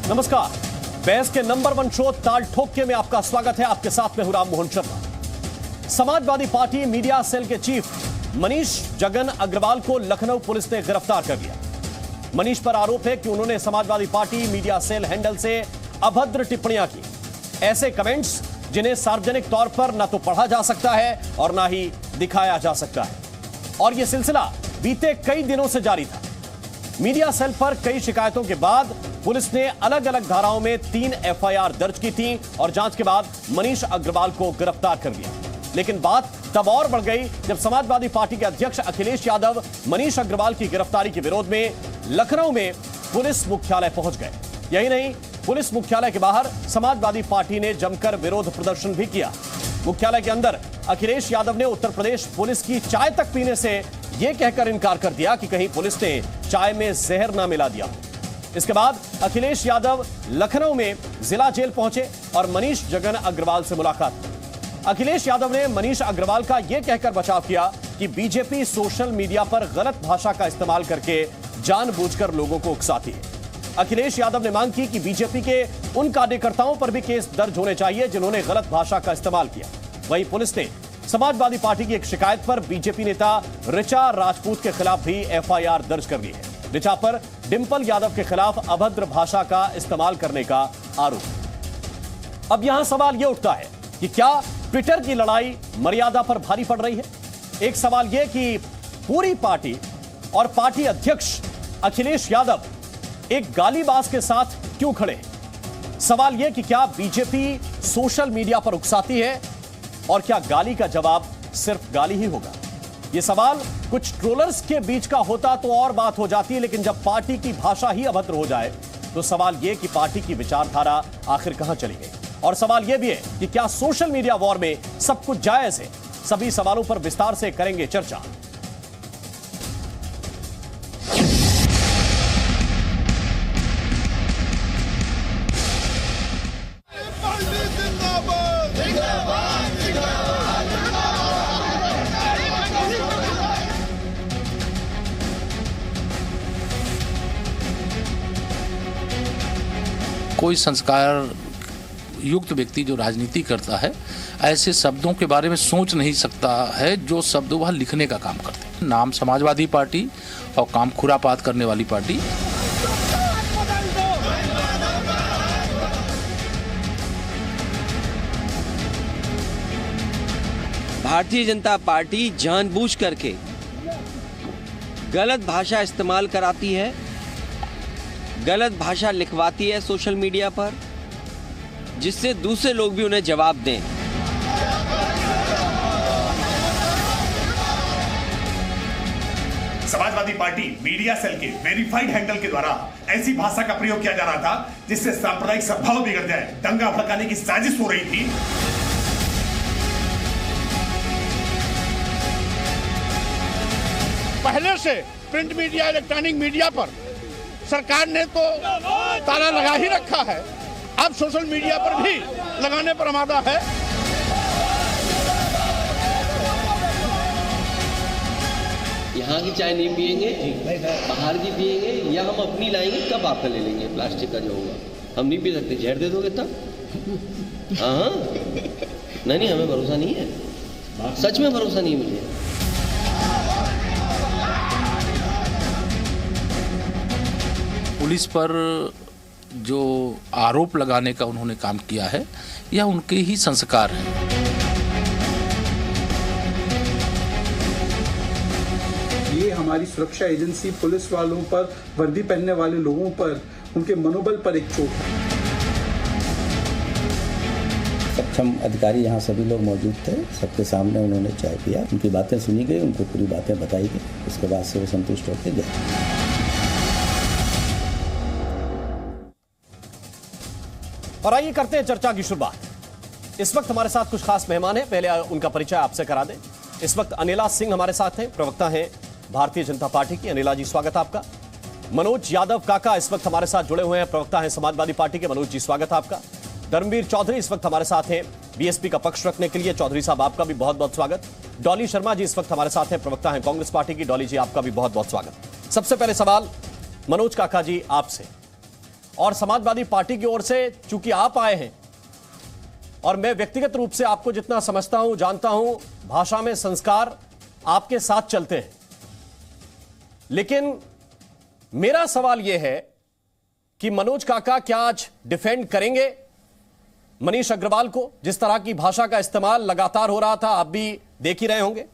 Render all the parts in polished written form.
नमस्कार, बहस के नंबर 1 शो ताल ठोके में आपका स्वागत है। आपके साथ में हूं राम मोहन शर्मा। समाजवादी पार्टी मीडिया सेल के चीफ मनीष जगन अग्रवाल को लखनऊ पुलिस ने गिरफ्तार कर लिया। मनीष पर आरोप है कि उन्होंने Samajwadi Party media cell handle से अभद्र टिप्पणियां की। ऐसे कमेंट्स जिन्हें सार्वजनिक तौर पर न तो पढ़ा जा सकता है और न ही दिखाया जा सकता है। और यह सिलसिला बीते कई दिनों से जारी था। मीडिया सेल पर कई शिकायतों के बाद पुलिस ने अलग अलग धाराओं में 3 एफआईआर दर्ज की थी और जांच के बाद मनीष अग्रवाल को गिरफ्तार कर लिया। लेकिन बात तब और बढ़ गई जब समाजवादी पार्टी के अध्यक्ष अखिलेश यादव मनीष अग्रवाल की गिरफ्तारी के विरोध में लखनऊ में पुलिस मुख्यालय पहुंच गए। यही नहीं, पुलिस मुख्यालय के बाहर समाजवादी पार्टी ने जमकर विरोध प्रदर्शन भी किया। मुख्यालय के अंदर अखिलेश यादव ने उत्तर प्रदेश पुलिस की चाय तक पीने से यह कहकर इनकार कर दिया कि कहीं पुलिस ने चाय में जहर ना मिला दिया। इसके बाद अखिलेश यादव लखनऊ में जिला जेल पहुंचे और मनीष जगन अग्रवाल से मुलाकात की। अखिलेश यादव ने मनीष अग्रवाल का यह कहकर बचाव किया कि बीजेपी सोशल मीडिया पर गलत भाषा का इस्तेमाल करके जानबूझकर लोगों को उकसाती है। अखिलेश यादव ने मांग की कि बीजेपी के उन कार्यकर्ताओं पर भी केस दर्ज होने चाहिए जिन्होंने गलत भाषा का इस्तेमाल किया। वहीं पुलिस ने समाजवादी पार्टी की एक शिकायत पर बीजेपी नेता ऋचा राजपूत के खिलाफ भी एफआईआर दर्ज कर ली है। ऋचा पर डिंपल यादव के खिलाफ अभद्र भाषा का इस्तेमाल करने का आरोप। अब यहां सवाल यह उठता है कि क्या ट्विटर की लड़ाई मर्यादा पर भारी पड़ रही है? एक सवाल यह कि पूरी पार्टी और पार्टी अध्यक्ष अखिलेश यादव एक गालीबाज के साथ क्यों खड़े हैं? सवाल यह कि क्या बीजेपी सोशल मीडिया पर उकसाती है और क्या गाली का जवाब सिर्फ गाली ही होगा? यह सवाल कुछ ट्रोलर्स के बीच का होता तो और बात हो जाती है, लेकिन जब पार्टी की भाषा ही अभद्र हो जाए तो सवाल यह कि पार्टी की विचारधारा आखिर कहां चली गई। और सवाल यह भी है कि क्या सोशल मीडिया वॉर में सब कुछ जायज है? सभी सवालों पर विस्तार से करेंगे चर्चा। कोई संस्कार युक्त व्यक्ति जो राजनीति करता है ऐसे शब्दों के बारे में सोच नहीं सकता है जो शब्द वह लिखने का काम करते हैं। नाम समाजवादी पार्टी और काम खुरापात करने वाली पार्टी। भारतीय जनता पार्टी जानबूझ करके गलत भाषा इस्तेमाल कराती है, गलत भाषा लिखवाती है सोशल मीडिया पर, जिससे दूसरे लोग भी उन्हें जवाब दें। समाजवादी पार्टी मीडिया सेल के वेरीफाइड हैंडल के द्वारा ऐसी भाषा का प्रयोग किया जा रहा था जिससे सांप्रदायिक सद्भाव बिगड़ जाए, दंगा भड़काने की साजिश हो रही थी। पहले से प्रिंट मीडिया, इलेक्ट्रॉनिक मीडिया पर सरकार ने तो ताला लगा ही रखा है, अब सोशल मीडिया पर भी लगाने पर आमादा है। यहाँ की चाय नहीं पियेंगे, बाहर की पियेंगे, या हम अपनी लाएंगे, कब आपका ले लेंगे प्लास्टिक का जो होगा। हम नहीं पी सकते, जहर दे दोगे तब? हाँ, नहीं हमें भरोसा नहीं है, सच में भरोसा नहीं है मुझे। पुलिस पर जो आरोप लगाने का उन्होंने काम किया है यह उनके ही संस्कार हैं। ये हमारी सुरक्षा एजेंसी पुलिस वालों पर, वर्दी पहनने वाले लोगों पर, उनके मनोबल पर एक चोट है। सक्षम अधिकारी यहाँ सभी लोग मौजूद थे, सबके सामने उन्होंने चाय पिया, उनकी बातें सुनी गई, उनको पूरी बातें बताई गई, उसके बाद से वो संतुष्ट होकर गए। और आइए करते हैं चर्चा की शुरुआत। इस वक्त हमारे साथ कुछ खास मेहमान हैं, पहले उनका परिचय आपसे करा दें। इस वक्त अनिला सिंह हमारे साथ हैं, प्रवक्ता हैं भारतीय जनता पार्टी की। अनिला जी, स्वागत आपका। मनोज यादव काका इस वक्त हमारे साथ जुड़े हुए हैं, प्रवक्ता हैं समाजवादी पार्टी के। मनोज जी, स्वागत आपका। धर्मवीर चौधरी इस वक्त हमारे साथ हैं बीएसपी का पक्ष रखने के लिए। चौधरी साहब, आपका भी बहुत बहुत स्वागत। डॉली शर्मा जी इस वक्त हमारे साथ हैं, प्रवक्ता हैं कांग्रेस पार्टी की। डॉली जी, आपका भी बहुत बहुत स्वागत। सबसे पहले सवाल मनोज काका जी आपसे, और समाजवादी पार्टी की ओर से चूंकि आप आए हैं और मैं व्यक्तिगत रूप से आपको जितना समझता हूं, जानता हूं, भाषा में संस्कार आपके साथ चलते हैं। लेकिन मेरा सवाल यह है कि मनोज काका क्या आज डिफेंड करेंगे मनीष अग्रवाल को? जिस तरह की भाषा का इस्तेमाल लगातार हो रहा था, आप भी देख ही रहे होंगे।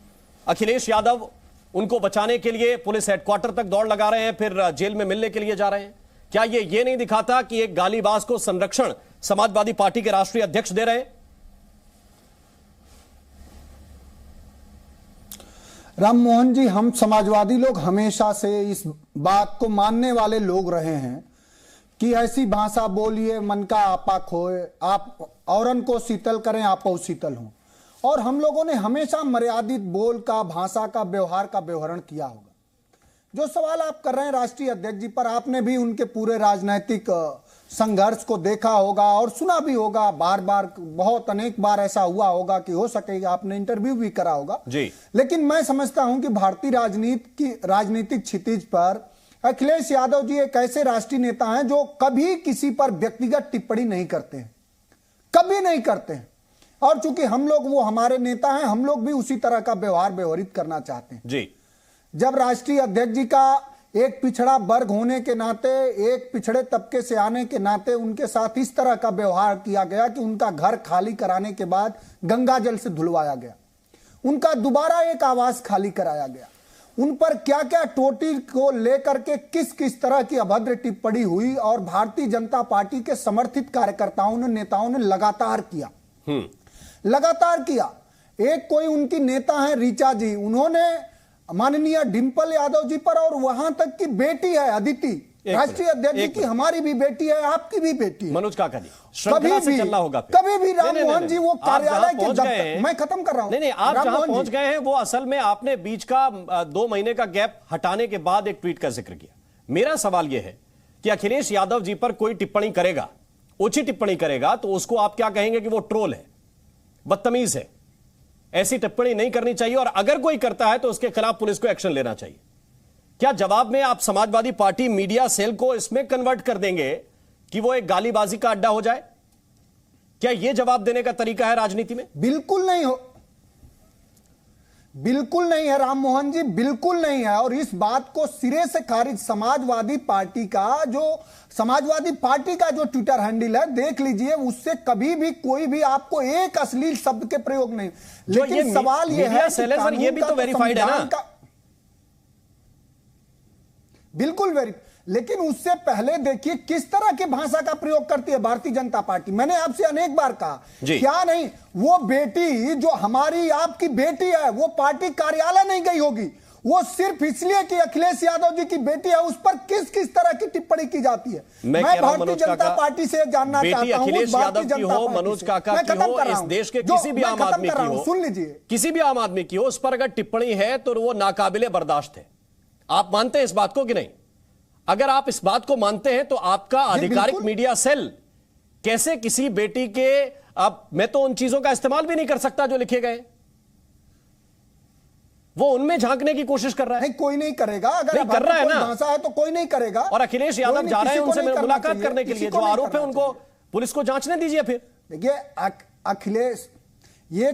अखिलेश यादव उनको बचाने के लिए पुलिस हेडक्वार्टर तक दौड़ लगा रहे हैं, फिर जेल में मिलने के लिए जा रहे हैं। क्या ये नहीं दिखाता कि एक गालीबाज को संरक्षण समाजवादी पार्टी के राष्ट्रीय अध्यक्ष दे रहे हैं? राम मोहन जी, हम समाजवादी लोग हमेशा से इस बात को मानने वाले लोग रहे हैं कि ऐसी भाषा बोलिए मन का आपा खोए, आप औरन को शीतल करें आप शीतल हों। और हम लोगों ने हमेशा मर्यादित बोल का, भाषा का, व्यवहार का व्यवहार किया होगा। जो सवाल आप कर रहे हैं राष्ट्रीय अध्यक्ष जी पर, आपने भी उनके पूरे राजनीतिक संघर्ष को देखा होगा और सुना भी होगा। बार बार, बहुत अनेक बार ऐसा हुआ होगा कि हो सकेगा आपने इंटरव्यू भी करा होगा जी। लेकिन मैं समझता हूं कि भारतीय राजनीतिक क्षितिज पर अखिलेश यादव जी एक ऐसे राष्ट्रीय नेता हैं जो कभी किसी पर व्यक्तिगत टिप्पणी नहीं करते हैं, कभी नहीं करते हैं। और चूंकि हम लोग, वो हमारे नेता हैं, हम लोग भी उसी तरह का व्यवहारित करना चाहते हैं जी। जब राष्ट्रीय अध्यक्ष जी का एक पिछड़ा वर्ग होने के नाते, एक पिछड़े तबके से आने के नाते उनके साथ इस तरह का व्यवहार किया गया कि उनका घर खाली कराने के बाद गंगा जल से धुलवाया गया, उनका दोबारा एक आवास खाली कराया गया, उन पर क्या क्या टोटी को लेकर के किस किस तरह की अभद्र टिप्पणी हुई और भारतीय जनता पार्टी के समर्थित कार्यकर्ताओं ने, नेताओं ने लगातार किया। एक कोई उनकी नेता है ऋचा जी, उन्होंने माननीय डिंपल यादव जी पर, और वहां तक की बेटी है अदिति, राष्ट्रीय अध्यक्ष जी की हमारी भी बेटी है, आपकी भी बेटी है। मनोज काका जी, श्रृंखला से चलना होगा। कभी भी राम मोहन जी वो कार्यालय के, मैं खत्म कर रहा हूं। नहीं, आप जहां पहुंच गए हैं वो असल में आपने बीच का 2 महीने का गैप हटाने के बाद एक ट्वीट का जिक्र किया। मेरा सवाल यह है कि अखिलेश यादव जी पर कोई टिप्पणी करेगा, ओछी टिप्पणी करेगा, तो उसको आप क्या कहेंगे कि वो ट्रोल है, बदतमीज है, ऐसी टिप्पणी नहीं करनी चाहिए, और अगर कोई करता है तो उसके खिलाफ पुलिस को एक्शन लेना चाहिए। क्या जवाब में आप समाजवादी पार्टी मीडिया सेल को इसमें कन्वर्ट कर देंगे कि वो एक गालीबाजी का अड्डा हो जाए? क्या यह जवाब देने का तरीका है राजनीति में? बिल्कुल नहीं हो, बिल्कुल नहीं है राम मोहन जी, बिल्कुल नहीं है। और इस बात को सिरे से खारिज समाजवादी पार्टी का जो ट्विटर हैंडल है, देख लीजिए, उससे कभी भी कोई भी आपको एक अश्लील शब्द के प्रयोग नहीं। लेकिन सवाल यह है कि ये भी तो वेरीफाइड है ना? बिल्कुल लेकिन उससे पहले देखिए किस तरह की भाषा का प्रयोग करती है भारतीय जनता पार्टी। मैंने आपसे अनेक बार कहा, क्या नहीं, वो बेटी जो हमारी आपकी बेटी है वो पार्टी कार्यालय नहीं गई होगी, वो सिर्फ इसलिए कि अखिलेश यादव जी की बेटी है, उस पर किस किस तरह की टिप्पणी की जाती है। मैं भारतीय जनता पार्टी से जानना चाहता हूं, अखिलेश यादव की हो, मनोज काका की हो, इस देश के किसी भी आम आदमी की हो, सुन लीजिए, किसी भी आम आदमी की हो, उस पर अगर टिप्पणी है तो वो नाकाबिले बर्दाश्त है। आप मानते हैं इस बात को कि नहीं? अगर आप इस बात को मानते हैं तो आपका आधिकारिक मीडिया सेल कैसे किसी बेटी के, अब मैं तो उन चीजों का इस्तेमाल भी नहीं कर सकता जो लिखे गए, वो उनमें झांकने की कोशिश कर रहा है। नहीं, कोई नहीं करेगा, अगर कर रहा है ना, भाषा है तो कोई नहीं करेगा। और अखिलेश यादव जा रहे हैं उनसे मुलाकात करने के लिए, जो आरोप है उनको पुलिस को जांचने दीजिए। फिर देखिए अखिलेश, ये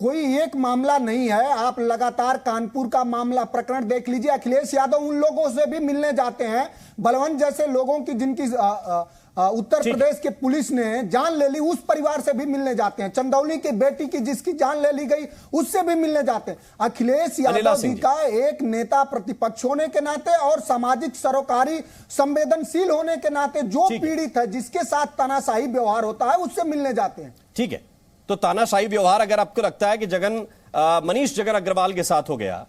कोई एक मामला नहीं है, आप लगातार कानपुर का मामला प्रकरण देख लीजिए। अखिलेश यादव उन लोगों से भी मिलने जाते हैं, बलवंत जैसे लोगों की जिनकी उत्तर प्रदेश के पुलिस ने जान ले ली, उस परिवार से भी मिलने जाते हैं। चंदौली की बेटी की जिसकी जान ले ली गई, उससे भी मिलने जाते हैं। अखिलेश यादव जी का एक नेता प्रतिपक्ष होने के नाते और सामाजिक सरोकारी संवेदनशील होने के नाते जो पीड़ित है, जिसके साथ तानाशाही व्यवहार होता है, उससे मिलने जाते हैं। ठीक है, तो तानाशाही व्यवहार अगर आपको लगता है कि मनीष जगन अग्रवाल के साथ हो गया,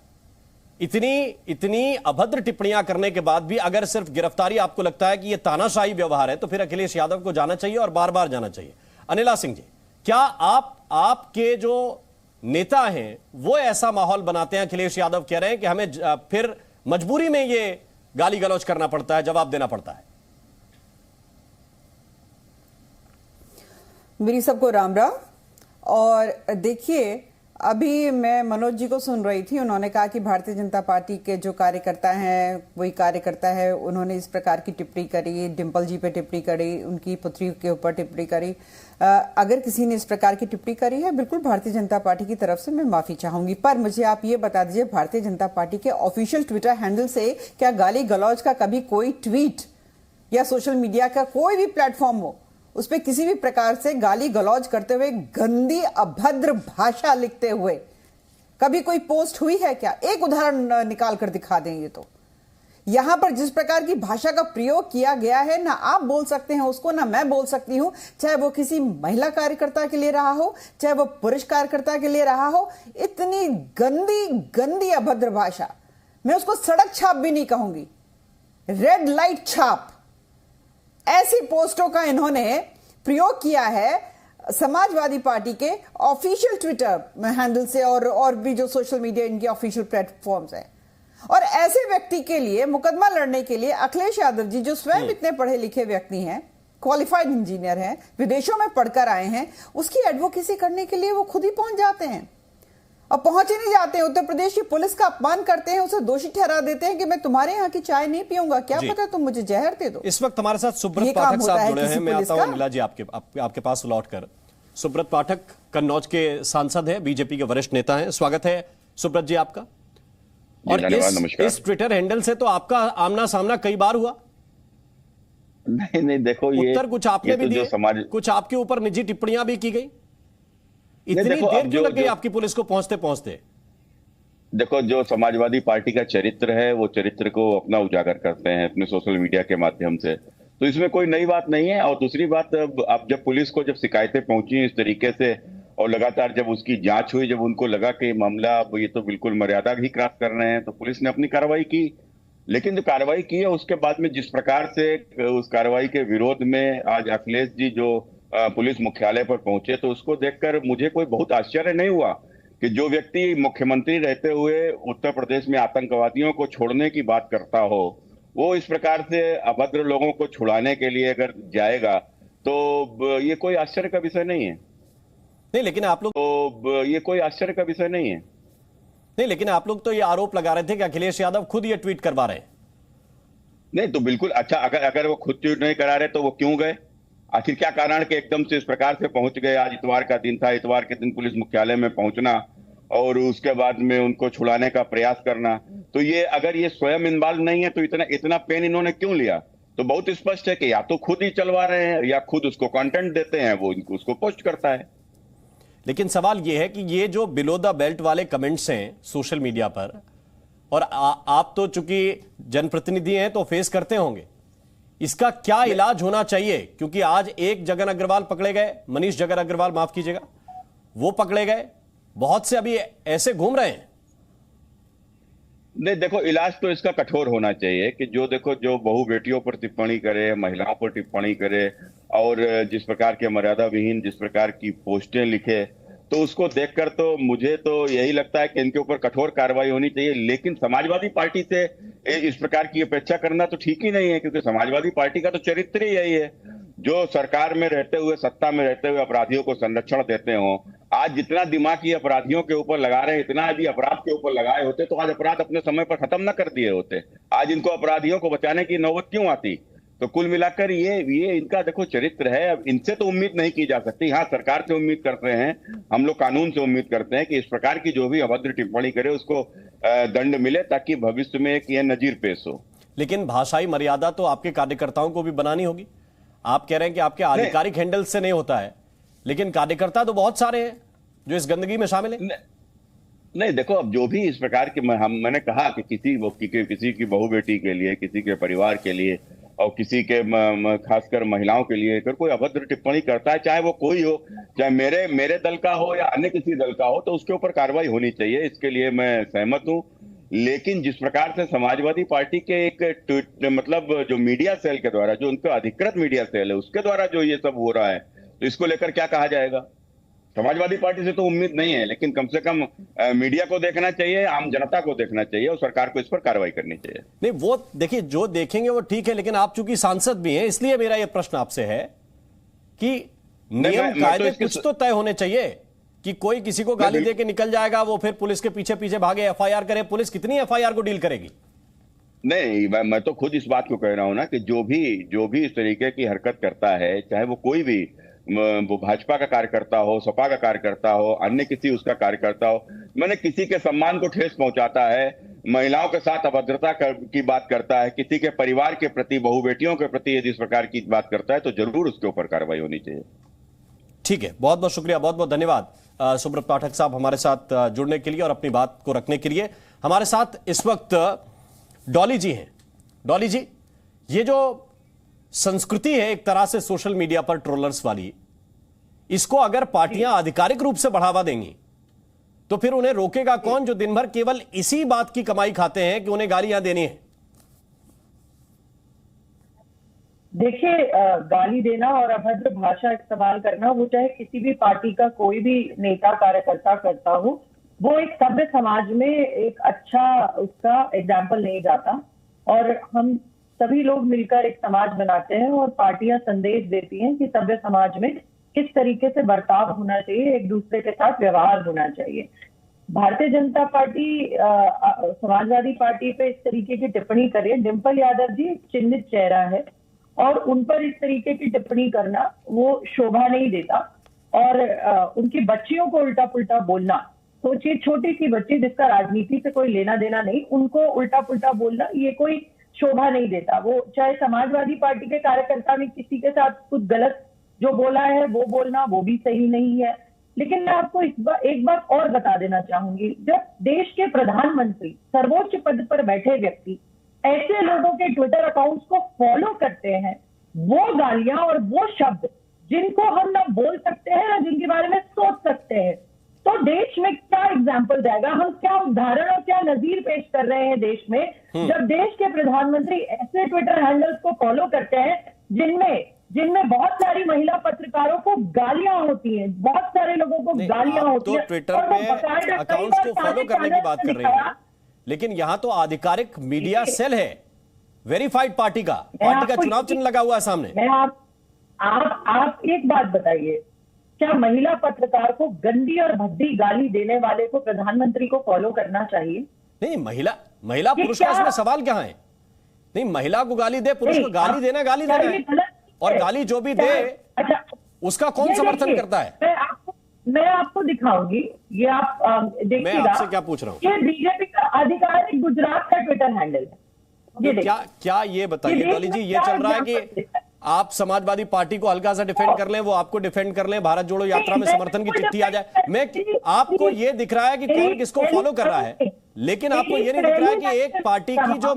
इतनी अभद्र टिप्पणियां करने के बाद भी अगर सिर्फ गिरफ्तारी आपको लगता है कि यह तानाशाही व्यवहार है, तो फिर अखिलेश यादव को जाना चाहिए और बार बार जाना चाहिए। अनिला सिंह जी, क्या आपके जो नेता हैं वो ऐसा माहौल बनाते हैं? अखिलेश यादव कह रहे हैं कि हमें फिर मजबूरी में ये गाली गलौज करना पड़ता है, जवाब देना पड़ता है। मेरी सबको राम राम। और देखिए, अभी मैं मनोज जी को सुन रही थी, उन्होंने कहा कि भारतीय जनता पार्टी के जो कार्यकर्ता हैं वही कार्यकर्ता है, उन्होंने इस प्रकार की टिप्पणी करी, डिंपल जी पे टिप्पणी करी, उनकी पुत्री के ऊपर टिप्पणी करी। अगर किसी ने इस प्रकार की टिप्पणी करी है, बिल्कुल भारतीय जनता पार्टी की तरफ से मैं माफी चाहूंगी। पर मुझे आप ये बता दीजिए, भारतीय जनता पार्टी के ऑफिशियल ट्विटर हैंडल से क्या गाली गलौज का कभी कोई ट्वीट या सोशल मीडिया का कोई भी प्लेटफॉर्म हो, उस पर किसी भी प्रकार से गाली गलौज करते हुए, गंदी अभद्र भाषा लिखते हुए कभी कोई पोस्ट हुई है क्या? एक उदाहरण निकाल कर दिखा देंगे तो। यहां पर जिस प्रकार की भाषा का प्रयोग किया गया है, ना आप बोल सकते हैं उसको, ना मैं बोल सकती हूं, चाहे वो किसी महिला कार्यकर्ता के लिए रहा हो, चाहे वो पुरुष कार्यकर्ता के लिए रहा हो। इतनी गंदी गंदी अभद्र भाषा, मैं उसको सड़क छाप भी नहीं कहूंगी, रेड लाइट छाप, ऐसी पोस्टों का इन्होंने प्रयोग किया है समाजवादी पार्टी के ऑफिशियल ट्विटर हैंडल से और भी जो सोशल मीडिया इनके ऑफिशियल प्लेटफॉर्म्स हैं। और ऐसे व्यक्ति के लिए मुकदमा लड़ने के लिए अखिलेश यादव जी, जो स्वयं इतने पढ़े लिखे व्यक्ति हैं, क्वालिफाइड इंजीनियर हैं, विदेशों में पढ़कर आए हैं, उसकी एडवोकेसी करने के लिए वो खुद ही पहुंच जाते हैं। और पहुंच ही नहीं जाते हैं, उत्तर प्रदेश की पुलिस का अपमान करते हैं, उसे दोषी ठहरा देते हैं कि मैं तुम्हारे यहाँ की चाय नहीं पीऊंगा, क्या पता तुम मुझे जहर दे दो। इस वक्त हमारे साथ सुब्रत पाठक साहब जुड़े हैं। मैं आता हूं नीला जी आपके पास लौटकर। सुब्रत पाठक कन्नौज के सांसद हैं, बीजेपी के वरिष्ठ नेता हैं। स्वागत है सुब्रत जी आपका। और इस ट्विटर हैंडल से तो आपका आमना सामना कई बार हुआ। नहीं देखो, ये उत्तर कुछ आपने भी दिए, कुछ आपके ऊपर निजी टिप्पणियां भी की गई। इतनी देर क्यों लग गई आपकी पुलिस को पहुंचते पहुंचते? देखो, जो समाजवादी पार्टी का चरित्र है, वो चरित्र को अपना उजागर करते हैं अपने सोशल मीडिया के माध्यम से, तो इसमें कोई नई बात नहीं है। और दूसरी बात, अब जब पुलिस को जब शिकायतें पहुंची इस तरीके से और लगातार जब उसकी जांच हुई, जब उनको लगा कि मामला ये तो बिल्कुल मर्यादा ही क्रॉस कर रहे हैं, तो पुलिस ने अपनी कार्रवाई की। लेकिन जो कार्रवाई की है उसके बाद में जिस प्रकार से उस कार्रवाई के विरोध में आज अखिलेश जी जो पुलिस मुख्यालय पर पहुंचे, तो उसको देखकर मुझे कोई बहुत आश्चर्य नहीं हुआ कि जो व्यक्ति मुख्यमंत्री रहते हुए उत्तर प्रदेश में आतंकवादियों को छोड़ने की बात करता हो, वो इस प्रकार से अभद्र लोगों को छुड़ाने के लिए अगर जाएगा, तो ये कोई आश्चर्य का विषय नहीं है। नहीं, लेकिन आप लोग तो ये कोई आश्चर्य का विषय नहीं है। नहीं, लेकिन आप लोग तो ये आरोप लगा रहे थे कि अखिलेश यादव खुद ये ट्वीट करवा रहे हैं। नहीं तो बिल्कुल, अच्छा, अगर वो खुद ट्वीट नहीं करा रहे तो वो क्यों गए? आखिर क्या कारण कि एकदम से इस प्रकार से पहुंच गए? आज इतवार का दिन था, इतवार के दिन पुलिस मुख्यालय में पहुंचना और उसके बाद में उनको छुड़ाने का प्रयास करना, तो ये अगर ये स्वयं इन्वॉल्व नहीं है तो इतना पेन इन्होंने क्यों लिया? तो बहुत स्पष्ट है कि या तो खुद ही चलवा रहे हैं या खुद उसको कंटेंट देते हैं, वो उसको पोस्ट करता है। लेकिन सवाल यह है कि ये जो बिलो द बेल्ट वाले कमेंट्स हैं सोशल मीडिया पर, और आप तो चूंकि जनप्रतिनिधि हैं तो फेस करते होंगे, इसका क्या इलाज होना चाहिए? क्योंकि आज एक जगन अग्रवाल पकड़े गए, मनीष जगन अग्रवाल, माफ कीजिएगा, वो पकड़े गए, बहुत से अभी ऐसे घूम रहे हैं। नहीं देखो, इलाज तो इसका कठोर होना चाहिए कि जो बहु बेटियों पर टिप्पणी करे, महिलाओं पर टिप्पणी करे और जिस प्रकार के मर्यादा विहीन जिस प्रकार की पोस्टें लिखे, तो उसको देखकर तो मुझे तो यही लगता है कि इनके ऊपर कठोर कार्रवाई होनी चाहिए। लेकिन समाजवादी पार्टी से इस प्रकार की अपेक्षा करना तो ठीक ही नहीं है, क्योंकि समाजवादी पार्टी का तो चरित्र ही यही है, जो सरकार में रहते हुए, सत्ता में रहते हुए अपराधियों को संरक्षण देते हो। आज जितना दिमाग ये अपराधियों के ऊपर लगा रहे हैं, इतना यदि अपराध के ऊपर लगाए होते तो आज अपराध अपने समय पर खत्म न कर दिए होते। आज इनको अपराधियों को बचाने की नौबत क्यों आती? तो कुल मिलाकर ये इनका देखो चरित्र है। अब इनसे तो उम्मीद नहीं की जा सकती। हाँ, सरकार से उम्मीद करते हैं, हम लोग कानून से उम्मीद करते हैं कि इस प्रकार की जो भी अभद्र टिप्पणी करे उसको दंड मिले, ताकि भविष्य में एक ये नजीर पेश हो। लेकिन भाषाई मर्यादा तो आपके कार्यकर्ताओं को भी बनानी होगी। आप कह रहे हैं कि आपके आधिकारिक हैंडल से नहीं होता है, लेकिन कार्यकर्ता तो बहुत सारे हैं जो इस गंदगी में शामिल है। नहीं देखो, अब जो भी इस प्रकार के मैंने कहा कि किसी की बहू बेटी के लिए, किसी के परिवार के लिए और किसी के खासकर महिलाओं के लिए अगर कोई अभद्र टिप्पणी करता है, चाहे वो कोई हो, चाहे मेरे दल का हो या अन्य किसी दल का हो, तो उसके ऊपर कार्रवाई होनी चाहिए। इसके लिए मैं सहमत हूं। लेकिन जिस प्रकार से समाजवादी पार्टी के मतलब जो मीडिया सेल के द्वारा, जो उनका अधिकृत मीडिया सेल है, उसके द्वारा जो ये सब हो रहा है, तो इसको लेकर क्या कहा जाएगा? समाजवादी पार्टी से तो उम्मीद नहीं है, लेकिन कम से कम मीडिया को देखना चाहिए, आम जनता को देखना चाहिए और सरकार को इस पर कार्रवाई करनी चाहिए। नहीं, वो देखिए, जो देखेंगे वो ठीक है, लेकिन आप चूंकि सांसद भी हैं, इसलिए मेरा यह प्रश्न आपसे है कि नियम कायदे कुछ तो तय होने चाहिए। कि कोई किसी को गाली दे के निकल जाएगा, वो फिर पुलिस के पीछे पीछे भागे, एफआईआर करे। पुलिस कितनी एफआईआर को डील करेगी? नहीं, मैं तो खुद इस बात को कह रहा हूं ना कि जो भी इस तरीके की हरकत करता है, चाहे वो कोई भी, वो भाजपा का कार्यकर्ता हो, सपा का कार्यकर्ता हो, अन्य किसी उसका कार्यकर्ता हो, मैंने किसी के सम्मान को ठेस पहुंचाता है, महिलाओं के साथ अभद्रता की बात करता है, किसी के परिवार के प्रति, बहु बेटियों के प्रति यदि इस प्रकार की बात करता है तो जरूर उसके ऊपर कार्रवाई होनी चाहिए। ठीक है, बहुत बहुत शुक्रिया, बहुत बहुत धन्यवाद सुब्रत पाठक साहब हमारे साथ जुड़ने के लिए और अपनी बात को रखने के लिए। हमारे साथ इस वक्त डॉली जी हैं। डॉली जी, ये जो संस्कृति है एक तरह से सोशल मीडिया पर ट्रोलर्स वाली, इसको अगर पार्टियां आधिकारिक रूप से बढ़ावा देंगी तो फिर उन्हें रोकेगा कौन, जो दिन भर केवल इसी बात की कमाई खाते हैं कि उन्हें गालियां देनी है? देखिए, गाली देना और अभद्र भाषा इस्तेमाल करना, वो चाहे किसी भी पार्टी का कोई भी नेता कार्यकर्ता करता हो, वो एक सभ्य समाज में एक अच्छा उसका एग्जाम्पल नहीं जाता। और हम सभी लोग मिलकर एक समाज बनाते हैं और पार्टियां संदेश देती हैं कि सभ्य समाज में किस तरीके से बर्ताव होना चाहिए, एक दूसरे के साथ व्यवहार होना चाहिए। भारतीय जनता पार्टी समाजवादी पार्टी पे इस तरीके की टिप्पणी कर रही है। डिंपल यादव जी चिन्हित चेहरा है और उन पर इस तरीके की टिप्पणी करना वो शोभा नहीं देता। और उनकी बच्चियों को उल्टा पुल्टा बोलना, सोचिए छोटी सी बच्ची जिसका राजनीति से कोई लेना देना नहीं, उनको उल्टा पुल्टा बोलना ये कोई शोभा नहीं देता। वो चाहे समाजवादी पार्टी के कार्यकर्ता ने किसी के साथ कुछ गलत जो बोला है वो बोलना, वो भी सही नहीं है। लेकिन मैं आपको एक बात और बता देना चाहूंगी, जब देश के प्रधानमंत्री, सर्वोच्च पद पर बैठे व्यक्ति ऐसे लोगों के ट्विटर अकाउंट्स को फॉलो करते हैं, वो गालियां और वो शब्द जिनको हम ना बोल सकते हैं ना जिनके बारे में सोच सकते हैं, तो देश में क्या एग्जाम्पल जाएगा? हम क्या उदाहरण और क्या नजीर पेश कर रहे हैं देश में, जब देश के प्रधानमंत्री ऐसे ट्विटर हैंडल्स को फॉलो करते हैं जिनमें बहुत सारी महिला पत्रकारों को गालियां होती हैं, बहुत सारे लोगों को गालियां होती हैं। तो ट्विटर पे अकाउंट्स को फॉलो करने की बात कर रही है, लेकिन यहां तो आधिकारिक मीडिया सेल है, वेरीफाइड पार्टी का चुनाव चिन्ह लगा हुआ है सामने। आप एक बात बताइए, क्या महिला पत्रकार को गंदी और भद्दी गाली देने वाले को प्रधानमंत्री को फॉलो करना चाहिए? नहीं, महिला पुरुष का इसमें सवाल क्या है? नहीं, महिला को गाली दे, पुरुष को गाली देना है, और गाली जो भी दे उसका कौन समर्थन करता है? मैं आपको दिखाऊंगी, ये आप देखिएगा। मैं आपसे क्या पूछ रहा हूँ, ये बीजेपी का आधिकारिक गुजरात का ट्विटर हैंडल है। क्या ये बताइए डॉली जी, ये चल रहा है कि आप समाजवादी पार्टी को हल्का सा डिफेंड कर लें, वो आपको डिफेंड कर लें, भारत जोड़ो यात्रा में समर्थन की चिट्ठी आ जाए? मैं आपको ये दिख रहा है कि कौन किसको फॉलो कर रहा है, लेकिन आपको ये नहीं दिख रहा है कि एक पार्टी की जो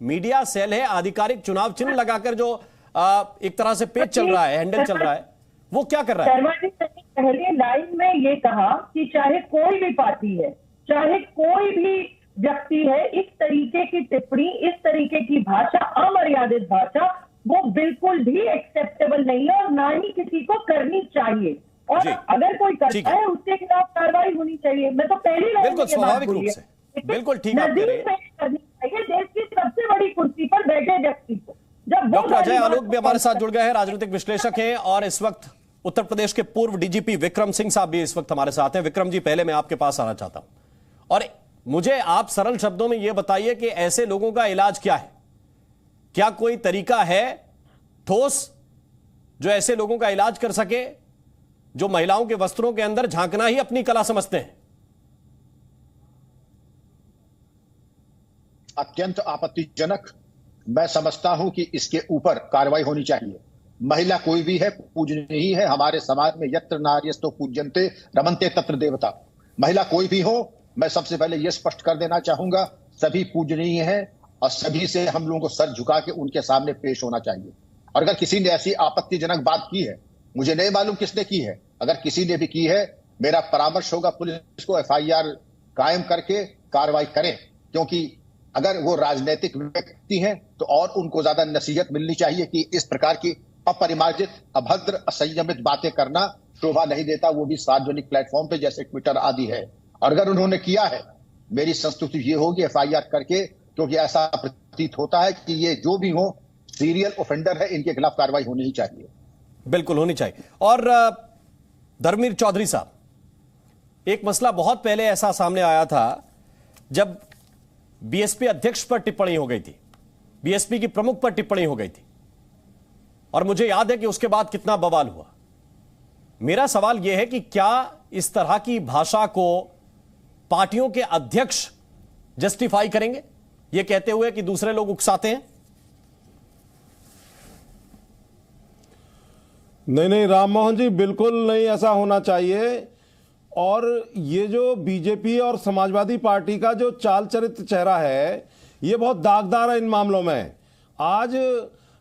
मीडिया सेल है आधिकारिक चुनाव चिन्ह लगाकर जो एक तरह से पेज चल रहा है, हैंडल चल रहा है, वो क्या कर रहा है? शर्मा जी ने पहली लाइन में ये कहा कि चाहे कोई भी पार्टी है, चाहे कोई भी व्यक्ति है, इस तरीके की टिप्पणी, इस तरीके की भाषा, अमर्यादित भाषा, वो बिल्कुल भी एक्सेप्टेबल नहीं है और ना ही किसी को करनी चाहिए। और अगर कोई करता है उसके खिलाफ कार्रवाई होनी चाहिए। मैं तो पहली लाइन बिल्कुल स्वाभाविक रूप से, बिल्कुल ठीक आप कह रहे हैं। करनी चाहिए देश की सबसे बड़ी कुर्सी पर बैठे व्यक्ति को। डॉक्टर अजय आलोक भी हमारे साथ जुड़ गए हैं, राजनीतिक विश्लेषक हैं, और इस वक्त उत्तर प्रदेश के पूर्व डीजीपी विक्रम सिंह साहब भी इस वक्त हमारे साथ हैं। विक्रम जी, पहले मैं आपके पास आना चाहता हूं और मुझे आप सरल शब्दों में यह बताइए कि ऐसे लोगों का इलाज क्या है? क्या कोई तरीका है ठोस जो ऐसे लोगों का इलाज कर सके जो महिलाओं के वस्त्रों के अंदर झांकना ही अपनी कला समझते हैं? अत्यंत आपत्तिजनक। मैं समझता हूं कि इसके ऊपर कार्रवाई होनी चाहिए। महिला कोई भी है, पूजनीय ही है। हमारे समाज में यत्र नार्यस्तो पूज्यन्ते रमन्ते तत्र देवता। महिला कोई भी हो, मैं सबसे पहले यह स्पष्ट कर देना चाहूंगा, सभी पूजनीय हैं और सभी से हम लोगों को सर झुका के उनके सामने पेश होना चाहिए। और अगर किसी ने ऐसी आपत्तिजनक बात की है, मुझे नहीं मालूम किसने की है, अगर किसी ने भी की है, मेरा परामर्श होगा पुलिस को एफआईआर कायम करके कार्रवाई करें, क्योंकि अगर वो राजनीतिक व्यक्ति हैं तो और उनको ज्यादा नसीहत मिलनी चाहिए कि इस प्रकार की अपरिमार्जित, अभद्र, असंयमित बातें करना शोभा नहीं देता, वो भी सार्वजनिक प्लेटफॉर्म पे जैसे ट्विटर आदि है। और अगर उन्होंने किया है, मेरी संस्तुति ये होगी एफआईआर करके, क्योंकि ऐसा प्रतीत होता है कि ये जो भी हो सीरियल ऑफेंडर है, इनके खिलाफ कार्रवाई होनी ही चाहिए। बिल्कुल होनी चाहिए। और धर्मवीर चौधरी साहब, एक मसला बहुत पहले ऐसा सामने आया था जब बीएसपी अध्यक्ष पर टिप्पणी हो गई थी, बीएसपी की प्रमुख पर टिप्पणी हो गई थी, और मुझे याद है कि उसके बाद कितना बवाल हुआ। मेरा सवाल यह है कि क्या इस तरह की भाषा को पार्टियों के अध्यक्ष जस्टिफाई करेंगे, यह कहते हुए कि दूसरे लोग उकसाते हैं? नहीं राम मोहन जी, बिल्कुल नहीं ऐसा होना चाहिए। और ये जो बीजेपी और समाजवादी पार्टी का जो चाल चरित्र चेहरा है, ये बहुत दागदार है इन मामलों में। आज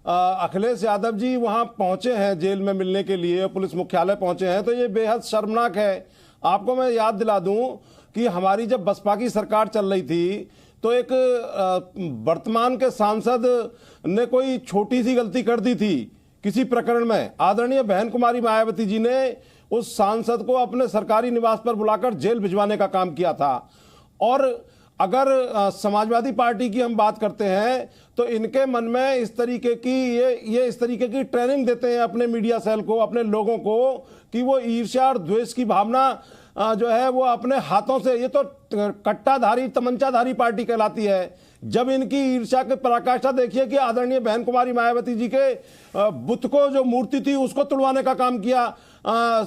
अखिलेश यादव जी वहां पहुंचे हैं जेल में मिलने के लिए, पुलिस मुख्यालय पहुंचे हैं, तो ये बेहद शर्मनाक है। आपको मैं याद दिला दूं कि हमारी जब बसपा की सरकार चल रही थी तो एक वर्तमान के सांसद ने कोई छोटी सी गलती कर दी थी किसी प्रकरण में। आदरणीय बहन कुमारी मायावती जी ने उस सांसद को अपने सरकारी निवास पर बुलाकर जेल भिजवाने का काम किया था। और अगर समाजवादी पार्टी की हम बात करते हैं तो इनके मन में इस तरीके की ये इस तरीके की ट्रेनिंग देते हैं अपने मीडिया सेल को, अपने लोगों को, कि वो ईर्ष्या और द्वेष की भावना जो है वो अपने हाथों से, ये तो कट्टाधारी तमंचाधारी पार्टी कहलाती है। जब इनकी ईर्ष्या की पराकाष्ठा देखिए कि आदरणीय बहन कुमारी मायावती जी के बुत को जो मूर्ति थी उसको तुड़वाने का काम किया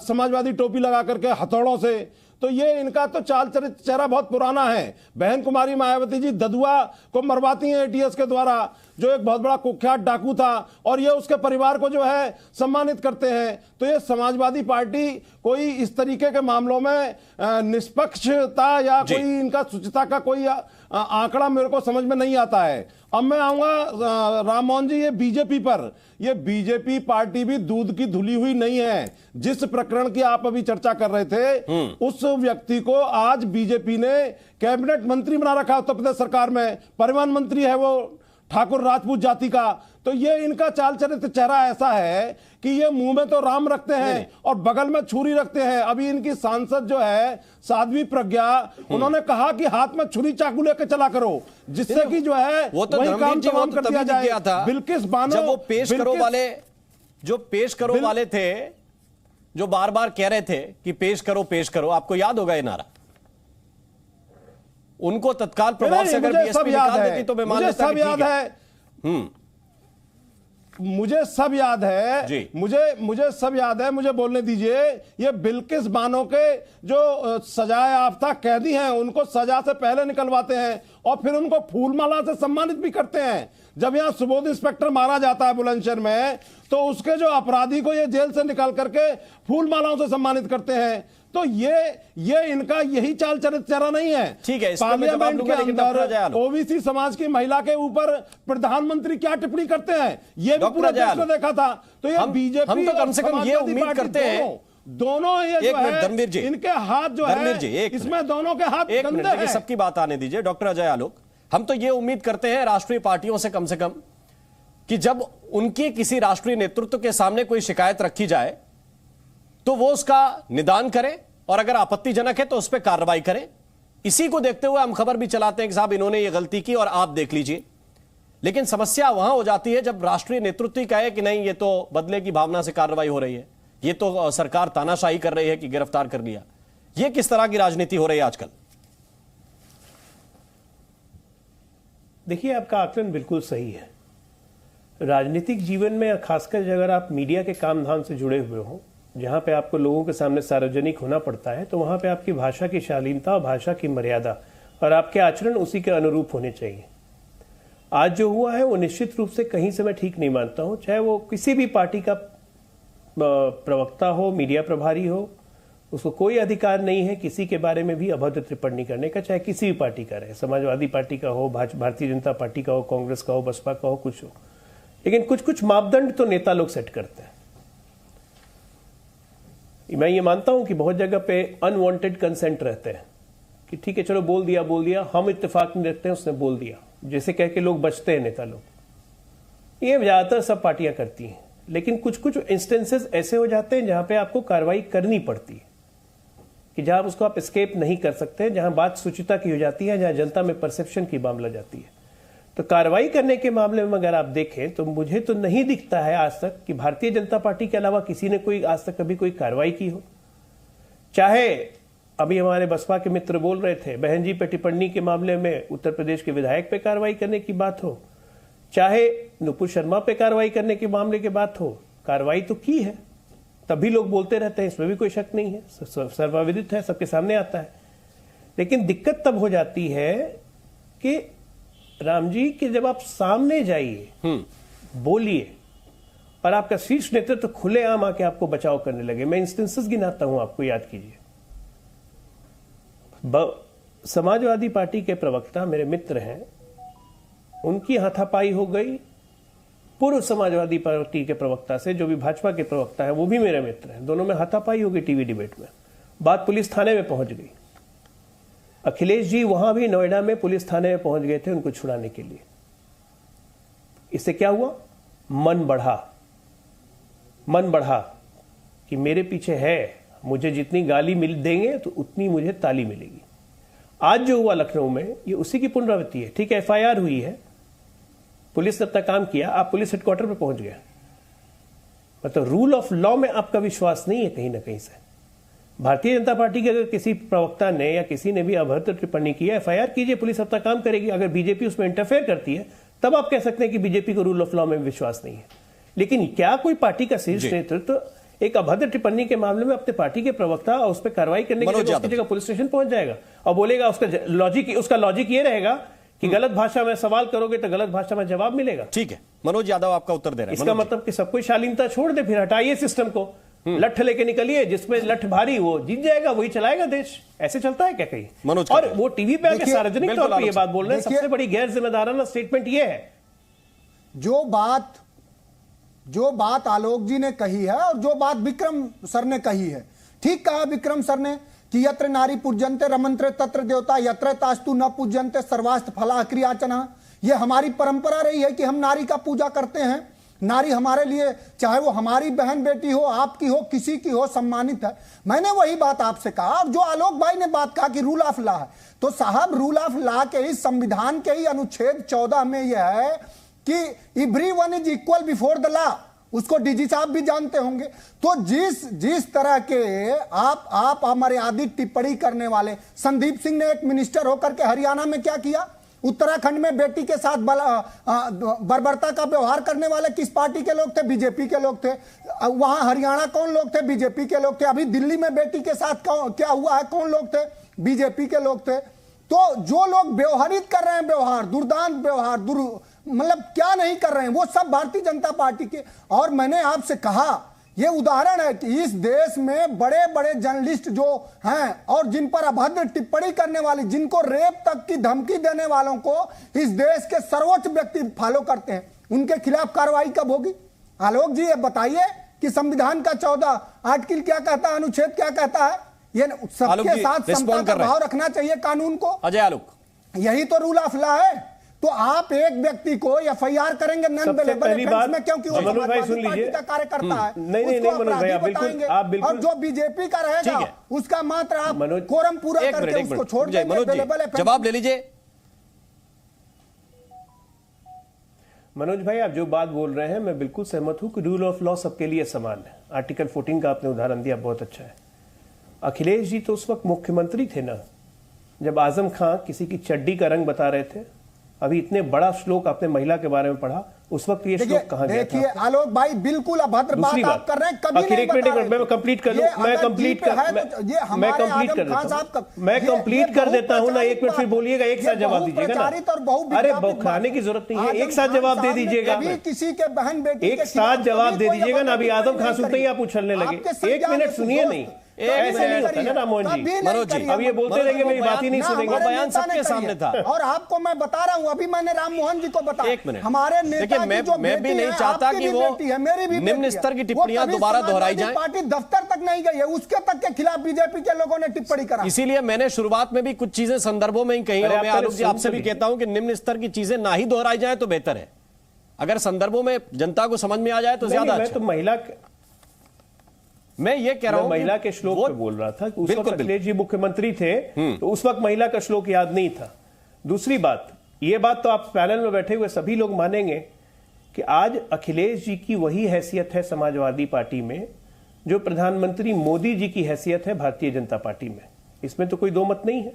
समाजवादी टोपी लगा करके हथौड़ों से। तो ये इनका तो चाल चरित्र चेहरा बहुत पुराना है। बहन कुमारी मायावती जी ददुआ को मरवाती हैं एटीएस के द्वारा, जो एक बहुत बड़ा कुख्यात डाकू था, और ये उसके परिवार को जो है सम्मानित करते हैं। तो ये समाजवादी पार्टी कोई इस तरीके के मामलों में निष्पक्षता या कोई इनका शुचिता का कोई आंकड़ा मेरे को समझ में नहीं आता है। अब मैं आऊंगा राम मोहन जी, ये बीजेपी पर, ये बीजेपी पार्टी भी दूध की धुली हुई नहीं है। जिस प्रकरण की आप अभी चर्चा कर रहे थे, उस व्यक्ति को आज बीजेपी ने कैबिनेट मंत्री बना रखा उत्तर प्रदेश सरकार में, परिवहन मंत्री है वो ठाकुर राजपूत जाति का। तो ये इनका चाल चरित्र चेहरा ऐसा है कि ये मुंह में तो राम रखते हैं और बगल में छुरी रखते हैं। अभी इनकी सांसद जो है साध्वी प्रज्ञा, उन्होंने कहा कि हाथ में छुरी चाकू लेकर चला करो, जिससे कि जो है वो तो वही काम तमाम कर दिया जाए। बिल्किस बानो, जब वो पेश करो वाले थे, जो बार बार कह रहे थे कि पेश करो, आपको याद होगा ये नारा? उनको तत्काल प्रभाव से अगर बीएसपी निकाल देती तो मैं मान लेता कि ठीक है। मुझे सब याद है, मुझे सब याद है, मुझे बोलने दीजिए। ये बिल्किस बानो के जो सजा याफ्ता कैदी हैं उनको सजा से पहले निकलवाते हैं और फिर उनको फूलमाला से सम्मानित भी करते हैं। जब यहां सुबोध इंस्पेक्टर मारा जाता है बुलंदशहर में, तो उसके जो अपराधी को ये जेल से निकाल करके फूलमालाओं से सम्मानित करते हैं। तो ये इनका यही चाल चरित्र चेहरा नहीं है। ठीक है, पार्लियामेंट के अंदर ओबीसी समाज की महिला के ऊपर प्रधानमंत्री क्या टिप्पणी करते हैं, ये भी पूरा देश ने देखा था। तो ये बीजेपी, हम तो कम से कम ये उम्मीद करते हैं दोनों ये जो है इनके हाथ जो है इसमें दोनों के हाथ गंदे हैं। सबकी बात आने दीजिए डॉक्टर अजय आलोक। हम तो ये उम्मीद करते हैं राष्ट्रीय पार्टियों से कम कि जब उनकी किसी राष्ट्रीय नेतृत्व के सामने कोई शिकायत रखी जाए तो वो उसका निदान करें और अगर आपत्तिजनक है तो उस पर कार्रवाई करें। इसी को देखते हुए हम खबर भी चलाते हैं कि साहब इन्होंने ये गलती की और आप देख लीजिए। लेकिन समस्या वहां हो जाती है जब राष्ट्रीय नेतृत्व ही कहे कि नहीं, ये तो बदले की भावना से कार्रवाई हो रही है, ये तो सरकार तानाशाही कर रही है कि गिरफ्तार कर लिया। ये किस तरह की राजनीति हो रही है आजकल? देखिए, आपका आकलन बिल्कुल सही है। राजनीतिक जीवन में खासकर अगर आप मीडिया के काम धाम से जुड़े हुए हो, जहां पे आपको लोगों के सामने सार्वजनिक होना पड़ता है, तो वहां पे आपकी भाषा की शालीनता और भाषा की मर्यादा और आपके आचरण उसी के अनुरूप होने चाहिए। आज जो हुआ है वो निश्चित रूप से कहीं से मैं ठीक नहीं मानता हूं, चाहे वो किसी भी पार्टी का प्रवक्ता हो, मीडिया प्रभारी हो, उसको कोई अधिकार नहीं है किसी के बारे में भी अभद्र टिप्पणी करने का, चाहे किसी भी पार्टी का रहे, समाजवादी पार्टी का हो, भारतीय जनता पार्टी का हो, कांग्रेस का हो, बसपा का हो, कुछ हो। लेकिन कुछ मापदंड तो नेता लोग सेट करते हैं। मैं ये मानता हूं कि बहुत जगह पे अनवांटेड कंसेंट रहते हैं कि ठीक है चलो बोल दिया, हम इत्तेफाक नहीं रखते हैं, उसने बोल दिया, जैसे कह के लोग बचते हैं नेता लोग। ये ज्यादातर सब पार्टियां करती हैं, लेकिन कुछ इंस्टेंसेस ऐसे हो जाते हैं जहां पे आपको कार्रवाई करनी पड़ती है, कि जहां उसको आप एस्केप नहीं कर सकते, जहां बात सूचिता की हो जाती है, जहां जनता में परसेप्शन की मामला जाती है। तो कार्रवाई करने के मामले में अगर आप देखें तो मुझे तो नहीं दिखता है आज तक कि भारतीय जनता पार्टी के अलावा किसी ने कोई आज तक कभी कोई कार्रवाई की हो। चाहे अभी हमारे बसपा के मित्र बोल रहे थे, बहन जी पे टिप्पणी के मामले में उत्तर प्रदेश के विधायक पे कार्रवाई करने की बात हो, चाहे नुपुर शर्मा पे कार्रवाई करने के मामले की बात हो, कार्रवाई तो की है, तभी लोग बोलते रहते हैं, इसमें भी कोई शक नहीं है, सर्वविदित है, सबके सामने आता है। लेकिन दिक्कत तब हो जाती है कि राम जी कि जब आप सामने जाइए, बोलिए और आपका शीर्ष नेतृत्व खुलेआम आके आपको बचाव करने लगे। मैं इंस्टेंसेस गिनाता हूं, आपको याद कीजिए। समाजवादी पार्टी के प्रवक्ता मेरे मित्र हैं, उनकी हाथापाई हो गई पूर्व समाजवादी पार्टी के प्रवक्ता से, जो भी भाजपा के प्रवक्ता है वो भी मेरे मित्र हैं, दोनों में हाथापाई हो गई टीवी डिबेट में, बात पुलिस थाने में पहुंच गई। अखिलेश जी वहां भी नोएडा में पुलिस थाने में पहुंच गए थे उनको छुड़ाने के लिए। इससे क्या हुआ? मन बढ़ा कि मेरे पीछे है, मुझे जितनी गाली मिल देंगे तो उतनी मुझे ताली मिलेगी। आज जो हुआ लखनऊ में, ये उसी की पुनरावृत्ति है। ठीक है, एफआईआर हुई है, पुलिस ने अपना काम किया, आप पुलिस हेडक्वार्टर पे पहुंच गए, मतलब रूल ऑफ लॉ में आपका विश्वास नहीं है कहीं ना कहीं से। भारतीय जनता पार्टी के अगर किसी प्रवक्ता ने या किसी ने भी अभद्र टिप्पणी की है, एफआईआर कीजिए, पुलिस अपना काम करेगी। अगर बीजेपी उसमें इंटरफेयर करती है तब आप कह सकते हैं कि बीजेपी को रूल ऑफ लॉ में विश्वास नहीं है। लेकिन क्या कोई पार्टी का शीर्ष नेतृत्व एक अभद्र टिप्पणी के मामले में अपने पार्टी के प्रवक्ता और उस पर कार्रवाई करने के लिए उसकी जगह पुलिस स्टेशन पहुंच जाएगा और बोलेगा, उसका लॉजिक ये रहेगा कि गलत भाषा में सवाल करोगे तो गलत भाषा में जवाब मिलेगा। ठीक है, मनोज यादव आपका उत्तर दे रहे हैं। इसका मतलब कि सब कोई शालीनता छोड़ दे, फिर हटाइए सिस्टम को, लठ लेके निकलिए, जिसमें लठ भारी वो जीत जाएगा, वही चलाएगा देश। ऐसे चलता है क्या कहीं? मनोज और वो टीवी पे आके सार्वजनिक तौर पर ये बात बोल रहे हैं, सबसे बड़ी गैर जिम्मेदाराना स्टेटमेंट ये है। जो बात आलोक जी ने कही है और जो बात विक्रम सर ने कही है, ठीक कहा विक्रम सर ने कि यत्र नारी पूज्यन्ते रमन्ते तत्र देवता, यत्र तास्तु न पूज्यन्ते सर्वास्त्र फला क्रियाचना। ये हमारी परंपरा रही है कि हम नारी का पूजा करते हैं। नारी हमारे लिए, चाहे वो हमारी बहन बेटी हो, आपकी हो, किसी की हो, सम्मानित है। मैंने वही बात आपसे कहा। और जो आलोक भाई ने बात कहा कि रूल ऑफ लॉ है, तो साहब रूल ऑफ लॉ के ही, संविधान के ही अनुच्छेद 14 में यह है कि everyone is equal before the law. उसको डीजी साहब भी जानते होंगे। तो जिस तरह के आप अमर्यादित टिप्पणी करने वाले, संदीप सिंह ने एक मिनिस्टर होकर के हरियाणा में क्या किया, उत्तराखंड में बेटी के साथ बर्बरता का व्यवहार करने वाले किस पार्टी के लोग थे? बीजेपी के लोग थे। वहां हरियाणा कौन लोग थे? बीजेपी के लोग थे। अभी दिल्ली में बेटी के साथ क्या हुआ है, कौन लोग थे? बीजेपी के लोग थे। तो जो लोग व्यवहारित कर रहे हैं, व्यवहार दुर्दांत व्यवहार, मतलब क्या नहीं कर रहे हैं, वो सब भारतीय जनता पार्टी के। और मैंने आपसे कहा, ये उदाहरण है कि इस देश में बड़े बड़े जर्नलिस्ट जो हैं और जिन पर अभद्र टिप्पणी करने वाले, जिनको रेप तक की धमकी देने वालों को इस देश के सर्वोच्च व्यक्ति फॉलो करते हैं, उनके खिलाफ कार्रवाई कब होगी? आलोक जी ये बताइए कि संविधान का 14 आर्टिकल क्या कहता है, अनुच्छेद क्या कहता है? ये सबके साथ समता का भाव रखना चाहिए कानून को। अजय आलोक, यही तो रूल ऑफ लॉ है। तो आप एक व्यक्ति को एफआईआर करेंगे नॉन अवेलेबल ऑफेंस में, क्योंकि वो समाजवादी पार्टी का कार्यकर्ता है। नहीं मनोज भाई, आप बिल्कुल और जो बीजेपी का रहेगा उसका मात्र आप कोरम पूरा करके उसको छोड़ देंगे। जवाब ले लीजिए मनोज भाई। आप जो बात बोल रहे हैं मैं बिल्कुल सहमत हूं कि रूल ऑफ लॉ सबके लिए समान है। आर्टिकल 14 का आपने उदाहरण दिया, बहुत अच्छा है। अखिलेश जी तो उस वक्त मुख्यमंत्री थे ना, जब आजम खां किसी की चड्डी का रंग बता रहे थे। अभी इतने बड़ा श्लोक आपने महिला के बारे में पढ़ा, उस वक्त ये श्लोक कहां गया था? देखिए आलोक भाई, बिल्कुल अभद्र बात आप कर रहे हैं। कभी नहीं बता रहे। मैं कंप्लीट कर दूं, मैं कंप्लीट कर देता हूं ना। एक मिनट फिर बोलिएगा, एक साथ जवाब दीजिएगा ना। अरे बौखलाने की जरूरत नहीं है, एक साथ जवाब दे दीजिएगा। किसी के बहन बेटी एक साथ जवाब दे दीजिएगा ना। अभी आजम खान सुनते ही आप उछलने लगे। एक मिनट सुनिए, नहीं ऐसे नहीं होता है ना मोहन जी। मनोज जी, अब ये बोलते रहेंगे, मेरी बात ही नहीं सुनेंगे। बयान सबके सामने था। और आपको मैं बता रहा हूं, अभी मैंने राम मोहन जी को बताया। एक मिनट, हमारे नेता मैं भी नहीं चाहता कि वो निम्न स्तर की टिप्पणियां दोबारा दोहराई जाएं। पार्टी दफ्तर तक नहीं गई है, उसके तक के खिलाफ बीजेपी के लोगों ने टिप्पणी करा। इसीलिए मैंने शुरुआत में भी कुछ चीजें संदर्भों में ही कही। मैं आलोक जी आपसे भी कहता हूं कि निम्न स्तर की चीजें ना ही दोहराई जाए तो बेहतर है। अगर संदर्भों में जनता को समझ में आ जाए तो ज्यादा अच्छा। तो महिला, मैं ये कह रहा हूं, महिला के श्लोक पे बोल रहा था कि उस वक्त अखिलेश जी मुख्यमंत्री थे, तो उस वक्त महिला का श्लोक याद नहीं था। दूसरी बात, ये बात तो आप पैनल में बैठे हुए सभी लोग मानेंगे कि आज अखिलेश जी की वही हैसियत है समाजवादी पार्टी में जो प्रधानमंत्री मोदी जी की हैसियत है भारतीय जनता पार्टी में। इसमें तो कोई दो मत नहीं है।